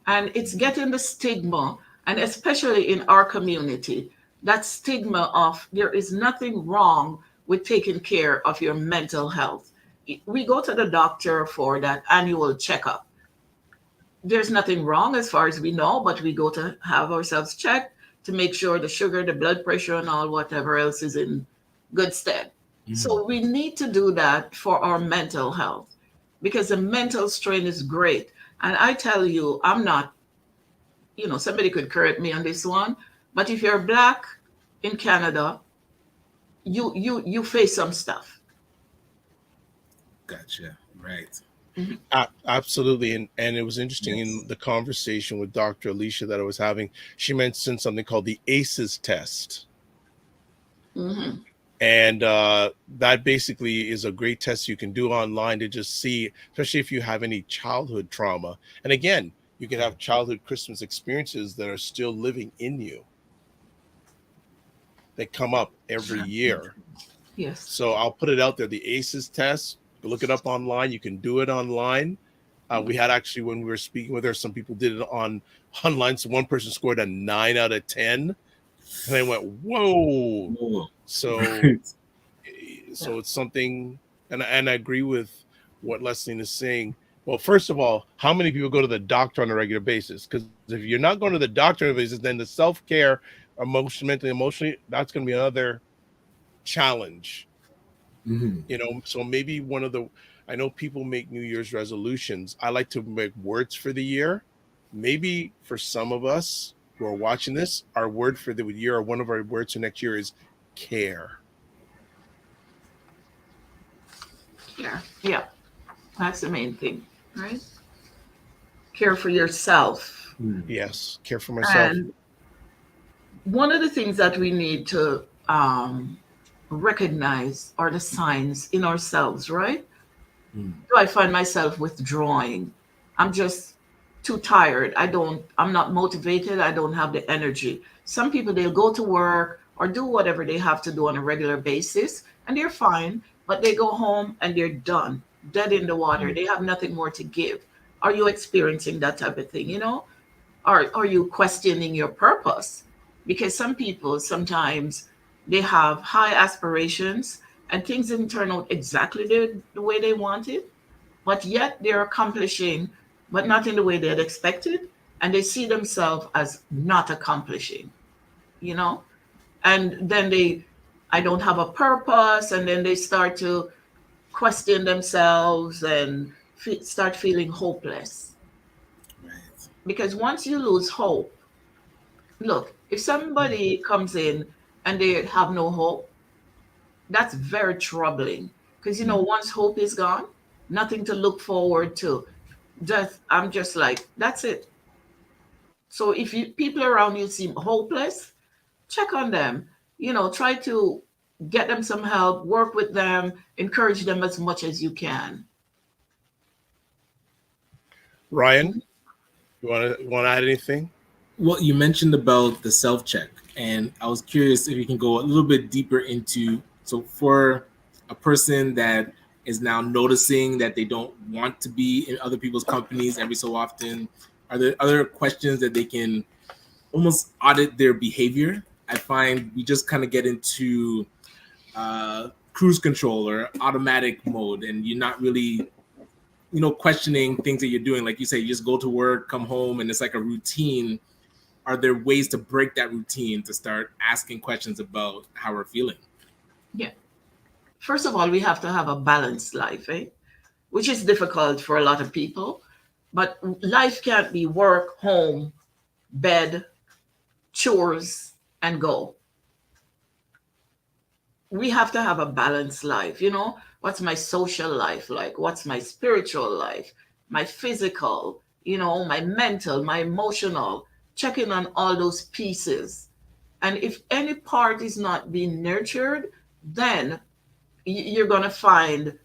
And it's getting the stigma, and especially in our community, that stigma of there is nothing wrong with taking care of your mental health. We go to the doctor for that annual checkup. There's nothing wrong as far as we know, but we go to have ourselves checked to make sure the sugar, the blood pressure, and all whatever else is in good stead. Mm-hmm. So we need to do that for our mental health, because the mental strain is great. And I tell you, I'm not, somebody could correct me on this one, but if you're Black in Canada, you face some stuff. Gotcha. Right. Mm-hmm. Absolutely. And it was interesting in the conversation with Dr. Alicia that I was having, she mentioned something called the ACEs test. Mm-hmm. And that basically is a great test you can do online to just see, especially if you have any childhood trauma. And again, you can have childhood Christmas experiences that are still living in you. They come up every year. Yes. So I'll put it out there, the ACEs test. Look it up online. You can do it online. We had actually, when we were speaking with her, some people did it online. So one person scored a 9 out of 10. And I went, whoa. So it's something, and I agree with what Lesline is saying. Well, first of all, how many people go to the doctor on a regular basis? Because if you're not going to the doctor on a basis, then the self-care, mentally, that's going to be another challenge. Mm-hmm. So maybe I know people make New Year's resolutions. I like to make words for the year, maybe for some of us who are watching this, our word for the year, or one of our words for next year, is care. Yeah, that's the main thing, right? Care for yourself. Yes, care for myself. And one of the things that we need to recognize are the signs in ourselves, right? Do I find myself withdrawing? I'm just too tired. I'm not motivated. I don't have the energy. Some people, they'll go to work or do whatever they have to do on a regular basis, and they're fine, but they go home and they're done, dead in the water. They have nothing more to give. Are you experiencing that type of thing? Are you questioning your purpose? Because some people, sometimes they have high aspirations and things didn't turn out exactly the way they wanted, but yet they're accomplishing, but not in the way they had expected. And they see themselves as not accomplishing, and then I don't have a purpose. And then they start to question themselves and start feeling hopeless. Right. Because once you lose hope, look, if somebody comes in and they have no hope, that's very troubling. Because, once hope is gone, nothing to look forward to. I'm just like, that's it. So if people around you seem hopeless, check on them. Try to get them some help, work with them, encourage them as much as you can. Ryan, you want to add anything? Well, you mentioned about the self-check, and I was curious if you can go a little bit deeper into, so for a person that is now noticing that they don't want to be in other people's companies every so often, are there other questions that they can almost audit their behavior? I find we just kind of get into cruise control or automatic mode, and you're not really, questioning things that you're doing. Like you say, you just go to work, come home, and it's like a routine. Are there ways to break that routine to start asking questions about how we're feeling? Yeah. First of all, we have to have a balanced life, which is difficult for a lot of people. But life can't be work, home, bed, chores, and go. We have to have a balanced life. What's my social life like? What's my spiritual life? My physical, my mental, my emotional, checking on all those pieces. And if any part is not being nurtured, then you're going to find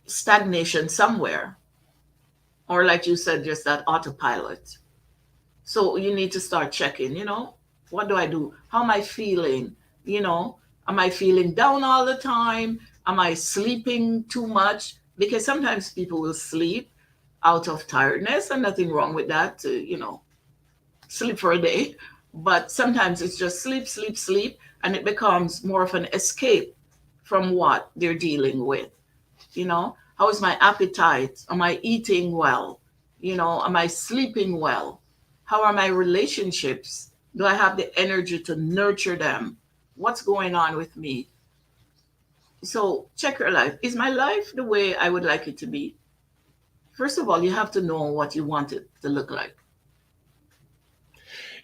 stagnation somewhere. Or like you said, just that autopilot. So you need to start checking, what do I do? How am I feeling? Am I feeling down all the time? Am I sleeping too much? Because sometimes people will sleep out of tiredness, and nothing wrong with that, sleep for a day. But sometimes it's just sleep, and it becomes more of an escape from what they're dealing with. How is my appetite? Am I eating well? Am I sleeping well? How are my relationships? Do I have the energy to nurture them? What's going on with me? So check your life. Is my life the way I would like it to be? First of all, you have to know what you want it to look like.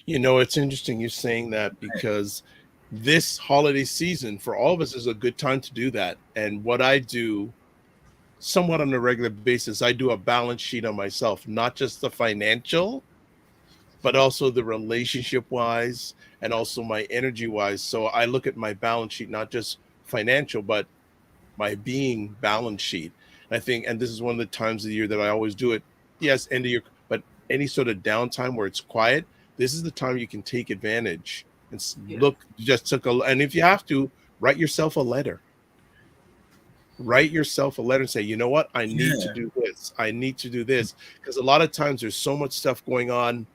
It's interesting you saying that, because this holiday season for all of us is a good time to do that. And what I do somewhat on a regular basis, I do a balance sheet on myself, not just the financial, but also the relationship wise and also my energy wise. So I look at my balance sheet, not just financial, but my being balance sheet. And I think, and this is one of the times of the year that I always do it. Yes, end of year, but any sort of downtime where it's quiet, this is the time you can take advantage and look, and if you have to, write yourself a letter. Write yourself a letter and say, you know what? I need to do this. I need to do this. Because a lot of times there's so much stuff going on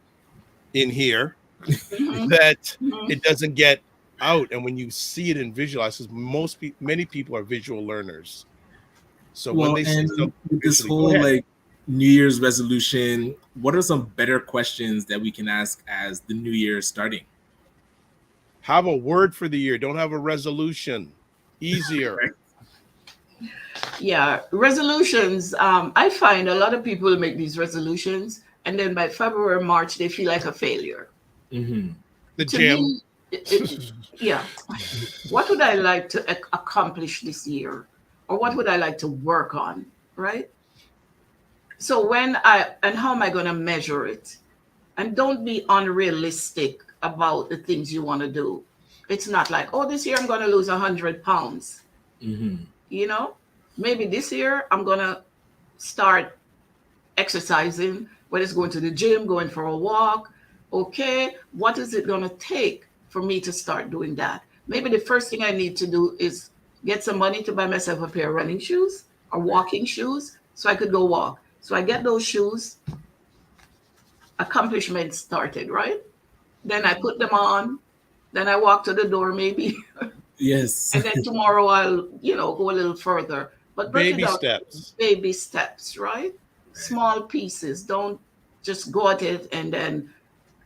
in here that it doesn't get out. And when you see it and visualize, because many people are visual learners. So when they see this whole like New Year's resolution, what are some better questions that we can ask as the new year is starting? Have a word for the year. Don't have a resolution. Easier. Yeah, resolutions. I find a lot of people make these resolutions and then by February, March, they feel like a failure. Mm-hmm. The To gym. me, yeah. What would I like to accomplish this year? Or what would I like to work on? Right? So how am I going to measure it? And don't be unrealistic about the things you want to do. It's not like, oh, this year I'm going to lose 100 pounds. Mm-hmm. You know, maybe this year I'm going to start exercising, whether it's going to the gym, going for a walk. Okay, what is it going to take for me to start doing that? Maybe the first thing I need to do is get some money to buy myself a pair of running shoes or walking shoes so I could go walk. So I get those shoes, accomplishment started, right? Then I put them on, then I walk to the door maybe, Yes. and then tomorrow I'll, go a little further. But break it Baby down. steps. Baby steps, right? Small pieces. Don't just go at it and then,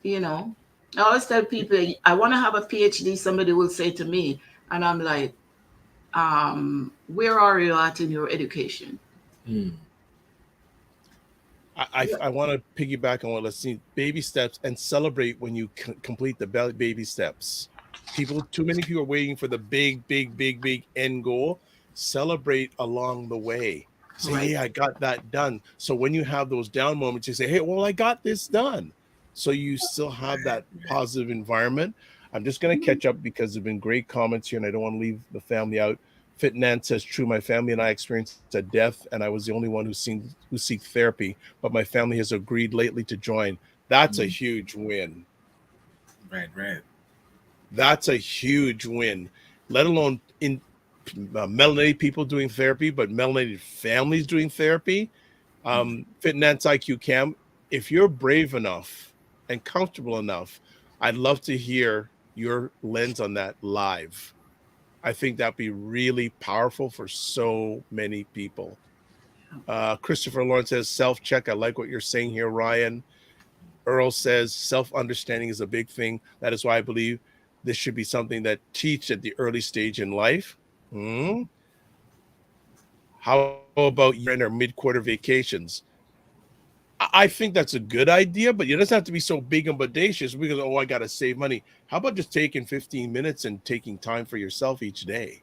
I always tell people, I want to have a PhD, somebody will say to me, and I'm like, where are you at in your education? Mm. I want to piggyback on what let's see, baby steps, and celebrate when you complete the baby steps. Too many people are waiting for the big end goal. Celebrate along the way. Say, Right. hey, I got that done. So when you have those down moments, you say, hey, well, I got this done. So you still have that positive environment. I'm just going to catch up because there have been great comments here, and I don't want to leave the family out. Fit Nan says, true, my family and I experienced a death, and I was the only one who seek therapy, but my family has agreed lately to join. That's a huge win. Right. That's a huge win, let alone in melanated people doing therapy, but melanated families doing therapy. Fit Nan's IQ Cam, if you're brave enough and comfortable enough, I'd love to hear your lens on that live. I think that'd be really powerful for so many people. Christopher Lawrence says, self-check. I like what you're saying here, Ryan. Earl says, self-understanding is a big thing. That is why I believe this should be something that teach at the early stage in life. How about year-end or mid-quarter vacations? I think that's a good idea, but it doesn't have to be so big and bodacious because, I got to save money. How about just taking 15 minutes and taking time for yourself each day?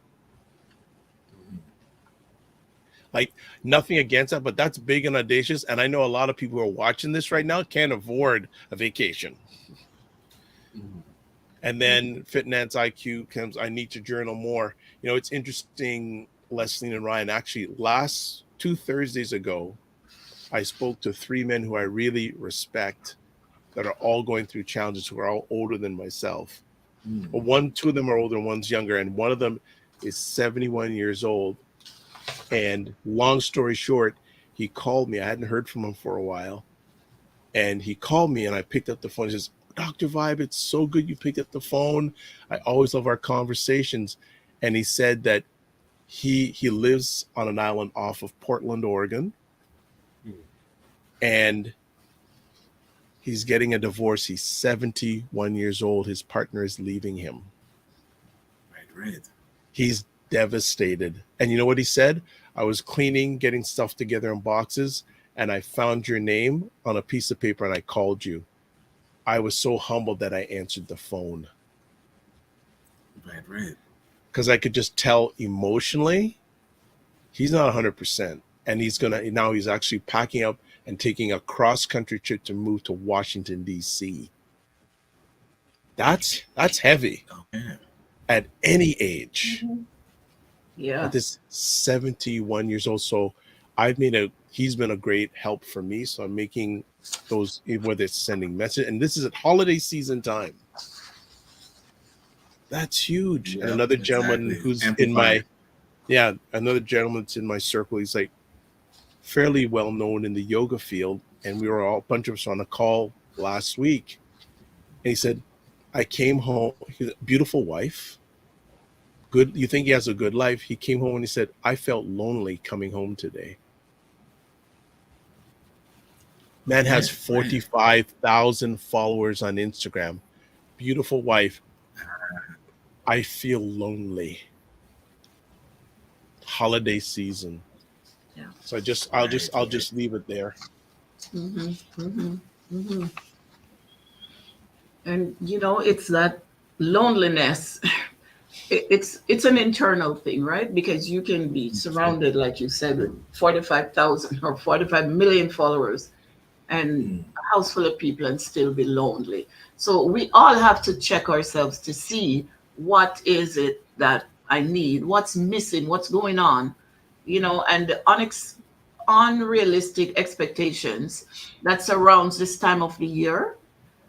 Like, nothing against that, but that's big and audacious. And I know a lot of people who are watching this right now can't afford a vacation. And then Fit Nan's IQ comes, I need to journal more. It's interesting, Leslie and Ryan, actually last 2 Thursdays ago, I spoke to 3 men who I really respect that are all going through challenges, who are all older than myself. Well, 2 of them are older and one's younger. And one of them is 71 years old. And long story short, he called me. I hadn't heard from him for a while. And he called me and I picked up the phone. He says, Dr. Vibe, it's so good you picked up the phone. I always love our conversations. And he said that he lives on an island off of Portland, Oregon. And he's getting a divorce. He's 71 years old. His partner is leaving him. Right. He's devastated. And you know what he said? I was cleaning, getting stuff together in boxes, and I found your name on a piece of paper and I called you. I was so humbled that I answered the phone. Right. Because I could just tell emotionally he's not 100%. And he's actually packing up and taking a cross-country trip to move to Washington, D.C. That's heavy. Okay. At any age. Yeah. At this 71 years old. So he's been a great help for me. So I'm making those, whether it's sending message, and this is at holiday season time. That's huge. And another gentleman who's another gentleman that's in my circle, he's like fairly well known in the yoga field. And we were a bunch of us on a call last week. And he said, I came home, beautiful wife. Good. You think he has a good life? He came home and he said, I felt lonely coming home today. Man has 45,000 followers on Instagram. Beautiful wife. I feel lonely. Holiday season. Yeah. So I'll just leave it there. Mm-hmm. Mm-hmm. Mm-hmm. And it's that loneliness. It's an internal thing, right? Because you can be surrounded, like you said, with 45,000 or 45 million followers and a house full of people and still be lonely. So we all have to check ourselves to see what is it that I need, what's missing, what's going on, and the unrealistic expectations that surrounds this time of the year.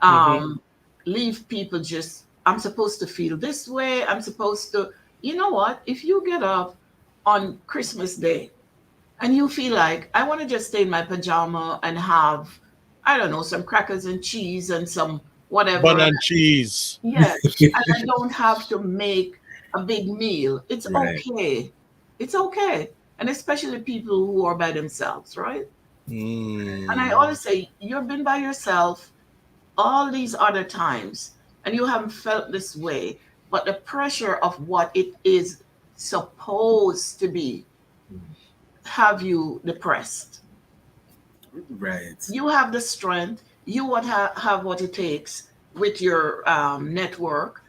um Leave people just, I'm supposed to feel this way, I'm supposed to, what, if you get up on Christmas Day and you feel like, I want to just stay in my pajama and have, I don't know, some crackers and cheese and some Bun whatever. and cheese. Yes, and I don't have to make a big meal. It's Right. okay. It's okay. And especially people who are by themselves, right? And I always say, you've been by yourself all these other times and you haven't felt this way, but the pressure of what it is supposed to be have you depressed. Right. You have the strength, you would have what it takes with your network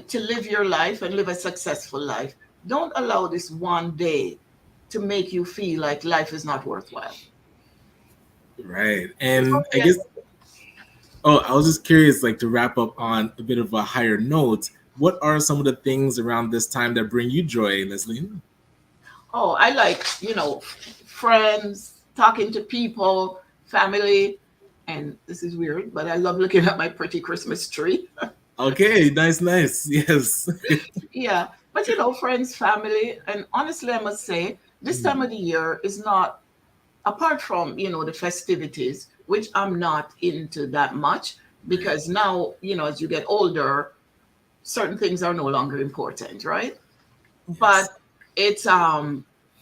to live your life and live a successful life. Don't allow this one day to make you feel like life is not worthwhile. Right. And I guess, I was just curious, like, to wrap up on a bit of a higher note, what are some of the things around this time that bring you joy, Leslie? Oh, I like, friends, talking to people, family. And this is weird, but I love looking at my pretty Christmas tree. Okay, nice. Yes. Yeah. But, friends, family. And honestly, I must say, this time of the year is not, apart from, the festivities, which I'm not into that much, because now, as you get older, certain things are no longer important, right? But it's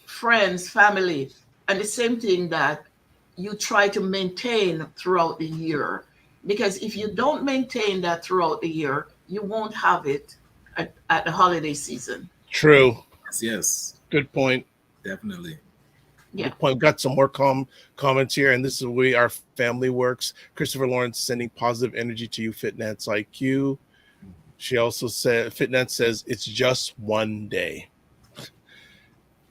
friends, family, and the same thing that you try to maintain throughout the year. Because if you don't maintain that throughout the year, you won't have it at the holiday season. True. Yes. Good point. Definitely. Yeah. Good point. Got some more comments here, and this is the way our family works. Christopher Lawrence sending positive energy to you, Fitness IQ. She also said, Fitness says, it's just one day.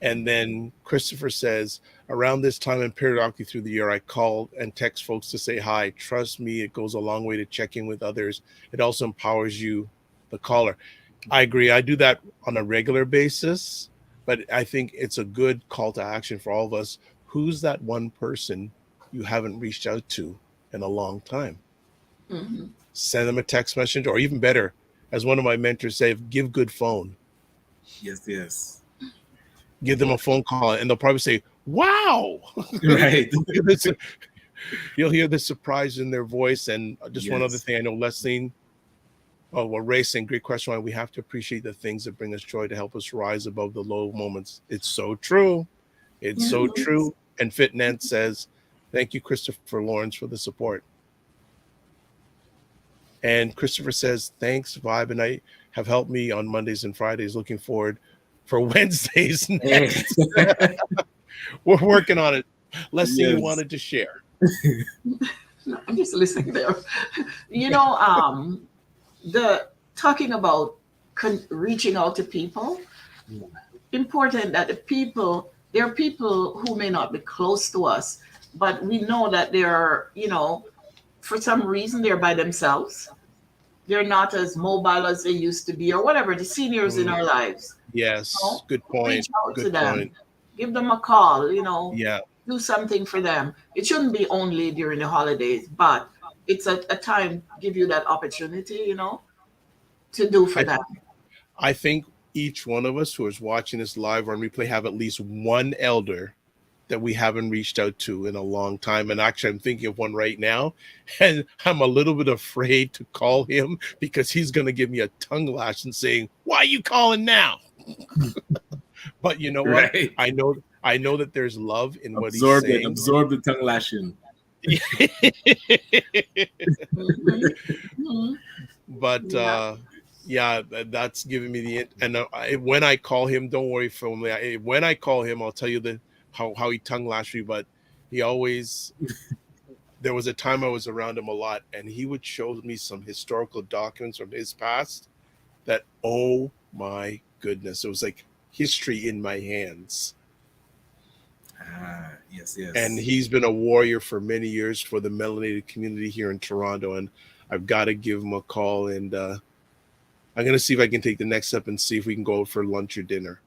And then Christopher says, around this time and periodically through the year, I call and text folks to say hi. Trust me, it goes a long way to check in with others. It also empowers you, the caller. I agree. I do that on a regular basis, but I think it's a good call to action for all of us. Who's that one person you haven't reached out to in a long time? Mm-hmm. Send them a text message, or even better, as one of my mentors said, give good phone. Yes. Give them a phone call, and they'll probably say, wow. Right. You'll hear the surprise in their voice. And just one other thing, I know Lesline, Ray saying, great question, why we have to appreciate the things that bring us joy to help us rise above the low moments. It's so true. It's so true. And Fitnant says, thank you, Christopher Lawrence, for the support. And Christopher says, thanks, Vibe and I have helped me on Mondays and Fridays. Looking forward for Wednesdays next. We're working on it. Leslie, you wanted to share. No, I'm just listening there. The talking about reaching out to people, important that there are people who may not be close to us, but we know that they're, for some reason they're by themselves. They're not as mobile as they used to be, or whatever, the seniors in our lives. Yes, good point. Reach out Good to them. point. Give them a call, Yeah. do something for them. It shouldn't be only during the holidays, but it's a time give you that opportunity, to do for them. I think each one of us who is watching this live or on replay have at least one elder that we haven't reached out to in a long time. And actually, I'm thinking of one right now, and I'm a little bit afraid to call him because he's going to give me a tongue lash and saying, why are you calling now? But you know what? Right. I know that there's love in what he's saying. Absorb the tongue lashing. But that's giving me the, and when I call him, don't worry, family. When I call him, I'll tell you how he tongue lashed me. But he always, there was a time I was around him a lot, and he would show me some historical documents from his past that, oh my goodness, it was like history in my hands. Yes, yes. And he's been a warrior for many years for the melanated community here in Toronto, and I've got to give him a call, and I'm going to see if I can take the next step and see if we can go out for lunch or dinner.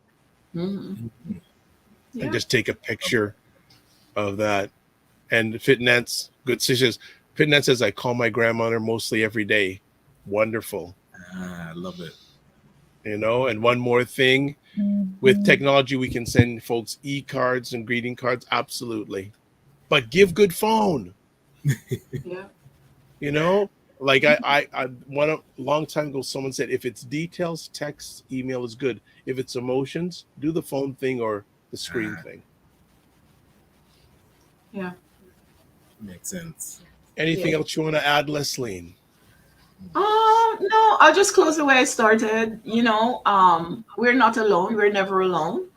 Mm-hmm. Yeah. And just take a picture of that. And Fitnance, good says, Fitnance says, I call my grandmother mostly every day. Wonderful. I love it. You know, and one more thing, with technology, we can send folks e-cards and greeting cards. Absolutely. But give good phone. Yeah. You know, like I one long time ago, someone said, if it's details, text, email is good. If it's emotions, do the phone thing or the screen thing. Yeah. Makes sense. Anything else you want to add, Lesline? No, I'll just close the way I started. You know, we're not alone. We're never alone.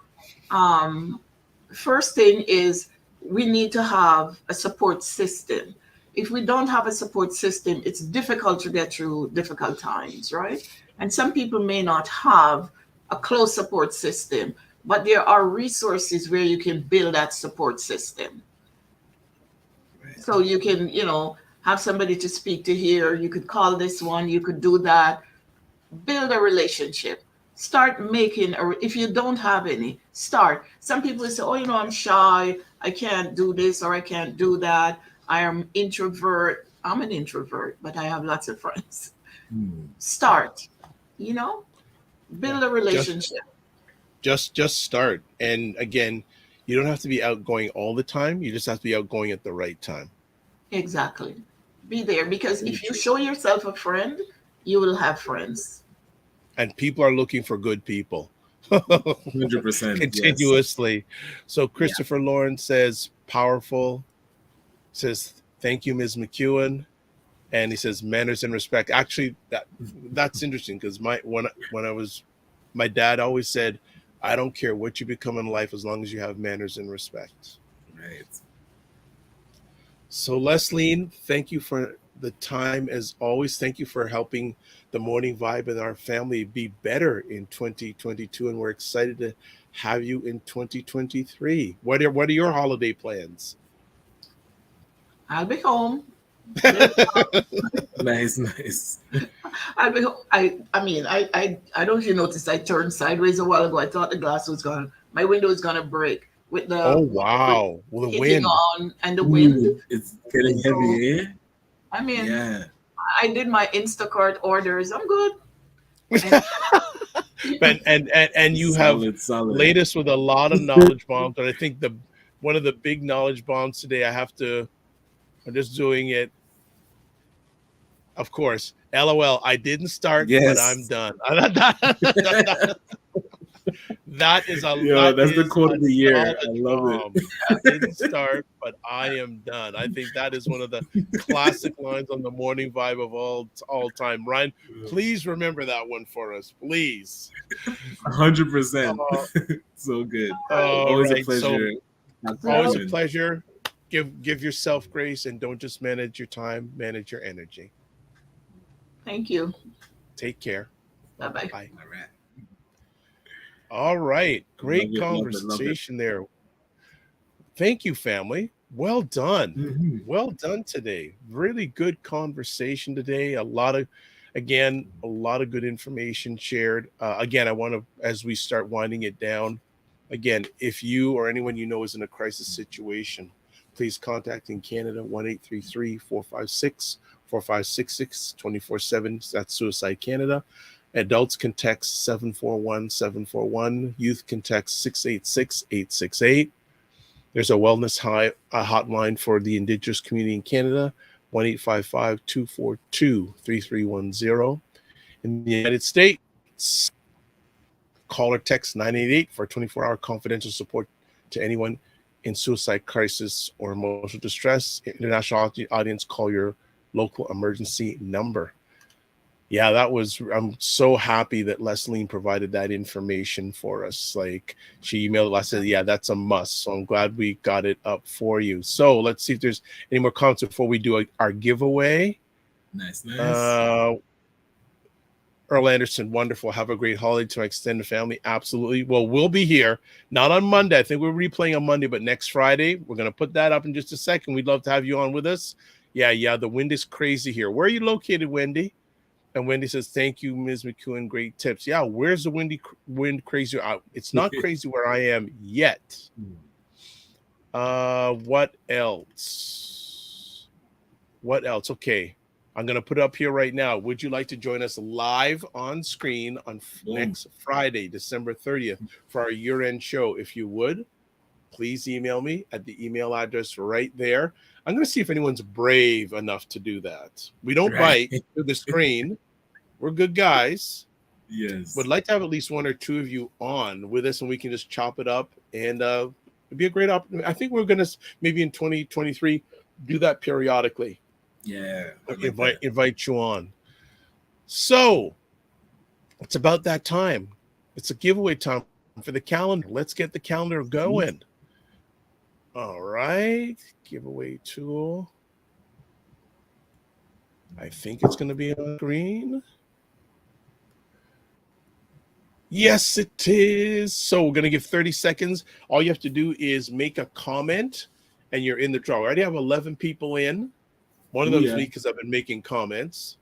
First thing is we need to have a support system. If we don't have a support system, it's difficult to get through difficult times, right? And some people may not have a close support system, but there are resources where you can build that support system. Right. So you can, you know, have somebody to speak to here. You could call this one. You could do that. Build a relationship. Start making, or if you don't have any, start. Some people say, oh, you know, I'm shy. I can't do this or I can't do that. I am introvert. I'm an introvert, but I have lots of friends. Start, you know, build a relationship. Just start. And again, you don't have to be outgoing all the time. You just have to be outgoing at the right time. Exactly. Be there, because if you show yourself a friend, you will have friends. And people are looking for good people. 100%. Continuously. Yes. So Christopher Yeah. Lawrence says, powerful. Says, thank you, Ms. McEwan. And he says, manners and respect. Actually, that's interesting, because my dad always said, I don't care what you become in life as long as you have manners and respect. Right. So Lesline, thank you for the time as always. Thank you for helping the Morning Vibe and our family be better in 2022. And we're excited to have you in 2023. What are your holiday plans? I'll be home. Nice. I'll be home. I mean, I don't know if you noticed, I turned sideways a while ago. I thought the glass was gonna, my window was gonna break with the With the wind on and the wind. It's getting heavy, eh? I mean, I did my Instacart orders. I'm good. and you have laid us with a lot of knowledge bombs. And I think one of the big knowledge bombs today, I'm just doing it. Of course, LOL. I didn't start, but I'm done. That's the quote of the year. I love it. I didn't start, but I am done. I think that is one of the classic lines on the Morning Vibe of all time. Ryan, please remember that one for us, please. 100%. So good. Always a pleasure. Always a pleasure. Give yourself grace, and don't just manage your time, manage your energy. Thank you. Take care. Bye-bye. Bye. All right. Great conversation there. Thank you, family. Well done. Mm-hmm. Well done today. Really good conversation today. A lot of good information shared. Again, I want to, as we start winding it down, again, if you or anyone you know is in a crisis situation, please contact in Canada 1-833-456-4566 24/7. That's Suicide Canada. Adults can text 741-741. Youth can text 686-868. There's a wellness hotline for the Indigenous community in Canada, 1-855-242-3310. In the United States, call or text 988 for 24-hour confidential support to anyone in suicide crisis or emotional distress. International audience, call your local emergency number. Yeah, I'm so happy that Lesline provided that information for us. Like, she emailed us, said, yeah, that's a must. So I'm glad we got it up for you. So let's see if there's any more comments before we do our giveaway. Nice. Earl Anderson, wonderful. Have a great holiday to my extended family. Absolutely. Well, we'll be here, not on Monday. I think we're replaying on Monday, but next Friday. We're going to put that up in just a second. We'd love to have you on with us. Yeah. The wind is crazy here. Where are you located, Wendy? And Wendy says, thank you, Ms. McEwan. Great tips. Yeah, where's the wind crazy? It's not crazy where I am yet. What else? Okay. I'm going to put it up here right now. Would you like to join us live on screen on next Friday, December 30th, for our year-end show? If you would, please email me at the email address right there. I'm going to see if anyone's brave enough to do that. We don't bite to the screen. We're good guys. Yes. Would like to have at least one or two of you on with us, and we can just chop it up. And it'd be a great opportunity. I think we're going to maybe in 2023 do that periodically. Yeah. Invite you on. So it's about that time. It's a giveaway time for the calendar. Let's get the calendar going. All right. Giveaway tool. I think it's going to be on screen. Yes, it is. So we're going to give 30 seconds. All you have to do is make a comment and you're in the draw. I already have 11 people in. One of them's me because I've been making comments.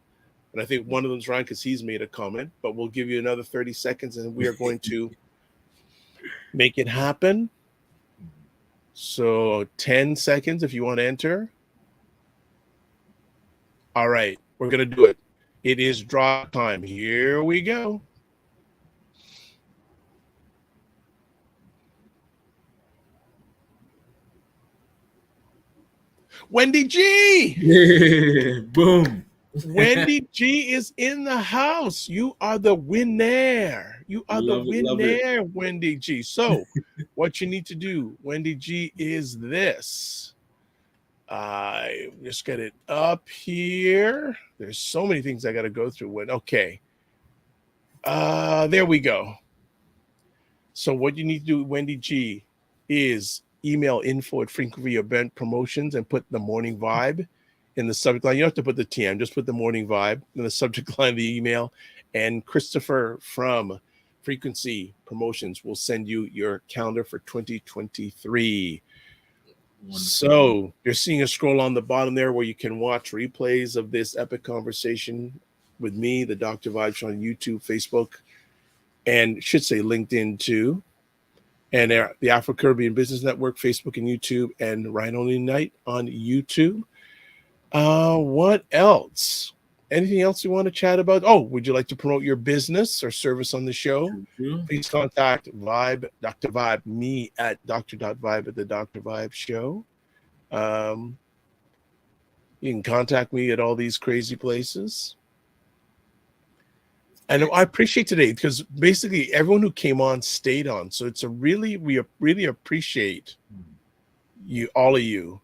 And I think one of them's Ryan because he's made a comment. But we'll give you another 30 seconds and we are going to make it happen. So 10 seconds if you want to enter. All right, we're going to do it. It is draw time. Here we go. Wendy G! Boom. Wendy G is in the house. You are the winner. You are the winner, Wendy G. So what you need to do, Wendy G, is this. I just get it up here. There's so many things I got to go through. Okay. There we go. So what you need to do, Wendy G, is email info@Frequency Promotions and put the morning vibe in the subject line. You don't have to put the TM, just put the morning vibe in the subject line of the email. And Christopher from Frequency Promotions will send you your calendar for 2023. Wonderful. So you're seeing a scroll on the bottom there where you can watch replays of this epic conversation with me, the Dr. Vibe Show, on YouTube, Facebook, and should say LinkedIn too. And the Afro-Caribbean Business Network, Facebook and YouTube, and Ryan Oneil Knight on YouTube. What else? Anything else you want to chat about? Oh, would you like to promote your business or service on the show? Mm-hmm. Please contact Vibe, Dr. Vibe, me at dr.vibe at the Dr. Vibe Show. You can contact me at all these crazy places. And I appreciate today because basically everyone who came on stayed on. So it's we really appreciate you, all of you.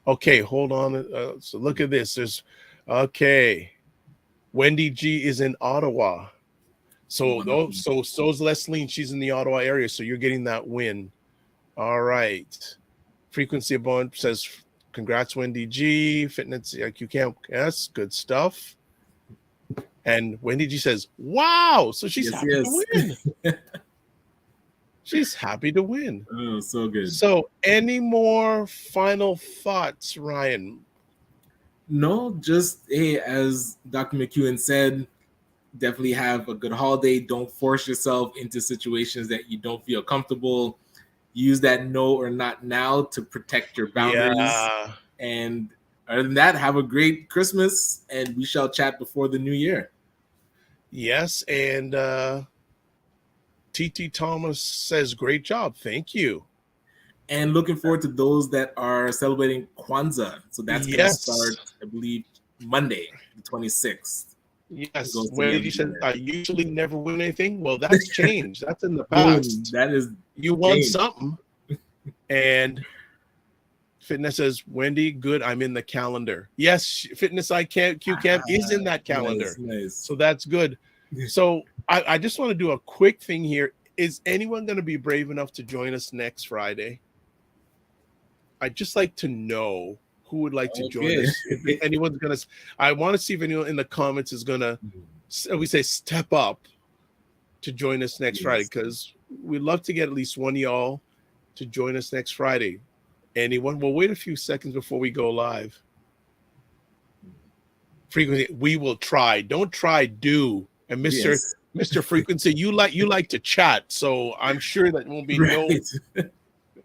Okay, hold on. So look at this. Okay. Wendy G is in Ottawa. So so's Lesline. She's in the Ottawa area. So you're getting that win. All right. Frequency of Bond says, congrats, Wendy G. Fitness IQ Camp. Yes, good stuff. And Wendy G says, wow. So she's happy to win. She's happy to win. Oh, so good. So any more final thoughts, Ryan? No, just, hey, as Dr. McEwan said, definitely have a good holiday. Don't force yourself into situations that you don't feel comfortable. Use that no or not now to protect your boundaries. Yeah. And other than that, have a great Christmas, and we shall chat before the new year. Yes, and TT Thomas says, great job. Thank you. And looking forward to those that are celebrating Kwanzaa. So that's going to start, I believe, Monday, the 26th. Yes. When you said I usually never win anything, well, that's changed. That's in the past. That is you won something. And Fitness says, Wendy, good. I'm in the calendar. Yes, Fitness IQ Camp is in that calendar. Nice. So that's good. So I just want to do a quick thing here. Is anyone going to be brave enough to join us next Friday? I'd just like to know who would like to join us. If anyone's going to, I want to see if anyone in the comments is going to, we say, step up to join us next Friday, because we'd love to get at least one of y'all to join us next Friday. Anyone? We'll wait a few seconds before we go live. Frequency, we will try. Don't try, do. And Mr. Frequency, you like to chat, so I'm sure that won't be no.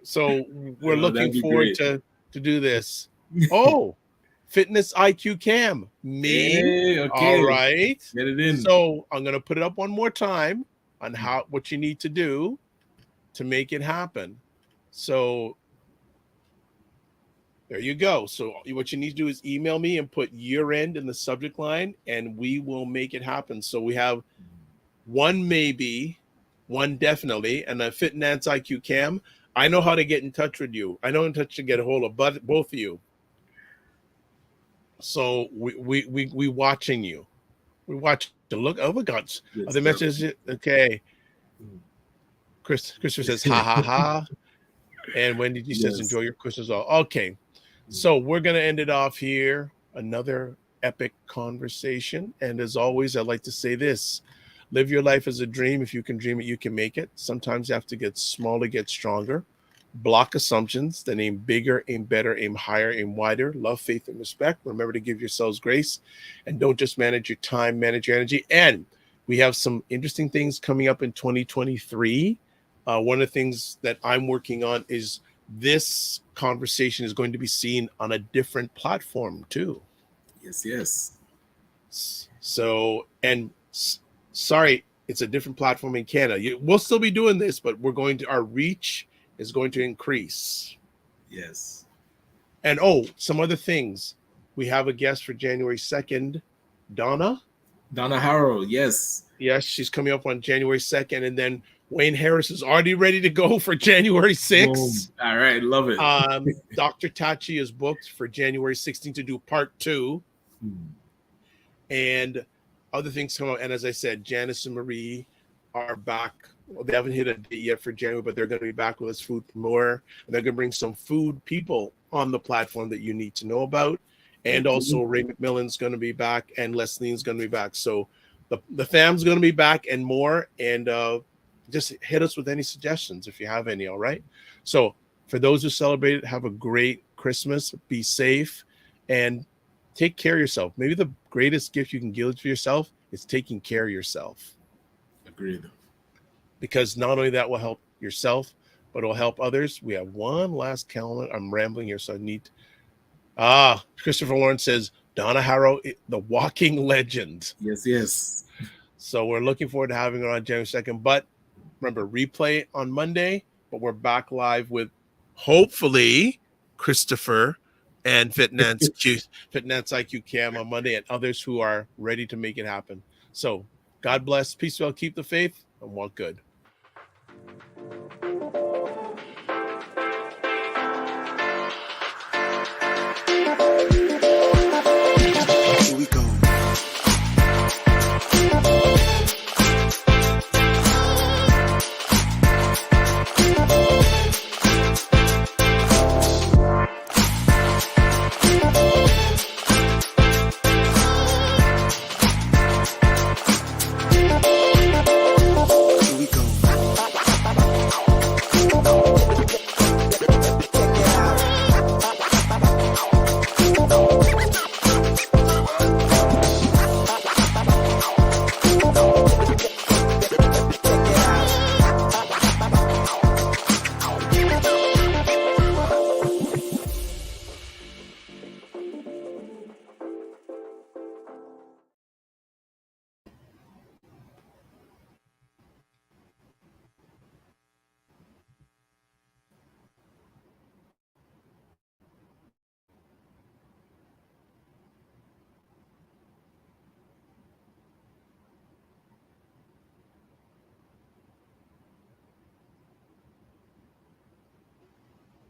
So we're looking forward to do this. Oh, Fitness IQ Cam. Me. Hey, okay. All right. Get it in. So I'm gonna put it up one more time on what you need to do to make it happen. So there you go. So what you need to do is email me and put year end in the subject line, and we will make it happen. So we have one maybe, one definitely, and a Fitness IQ Cam. I know how to get in touch with you. I know in touch to get a hold of both of you. So we watching you. We watch the look. Oh my God! Are the messages okay? Christopher says ha ha ha, and Wendy says enjoy your Christmas all. Okay, so we're gonna end it off here. Another epic conversation, and as always, I'd like to say this: live your life as a dream. If you can dream it, you can make it. Sometimes you have to get small to get stronger. Block assumptions, then aim bigger, aim better, aim higher, aim wider. Love, faith, and respect. Remember to give yourselves grace, and don't just manage your time, manage your energy. And we have some interesting things coming up in 2023. One of the things that I'm working on is this conversation is going to be seen on a different platform too. Yes. So, and sorry, it's a different platform in Canada. We'll still be doing this, but our reach is going to increase. Yes. And some other things. We have a guest for January 2nd, Donna Harrow. Yes, she's coming up on January 2nd, and then Wayne Harris is already ready to go for January 6th. Boom. All right, love it. Dr. Tachi is booked for January 16th to do part 2. And other things come up. And as I said, Janice and Marie are back. Well, they haven't hit a date yet for January, but they're going to be back with us, Food for More. And they're going to bring some food people on the platform that you need to know about. And also Ray McMillan's going to be back, and Lesline's going to be back. So the fam's going to be back and more. And just hit us with any suggestions if you have any, all right? So for those who celebrate it, have a great Christmas. Be safe and take care of yourself. Maybe the greatest gift you can give to yourself is taking care of yourself. Agreed. Because not only that will help yourself, but it'll help others. We have one last calendar. I'm rambling here, so I need. Christopher Lawrence says Donna Harrow, the walking legend. Yes. So we're looking forward to having her on January 2nd. But remember, replay on Monday. But we're back live with hopefully Christopher and Fitness IQ Cam on Monday, and others who are ready to make it happen. So God bless, peace, well, keep the faith, and walk good.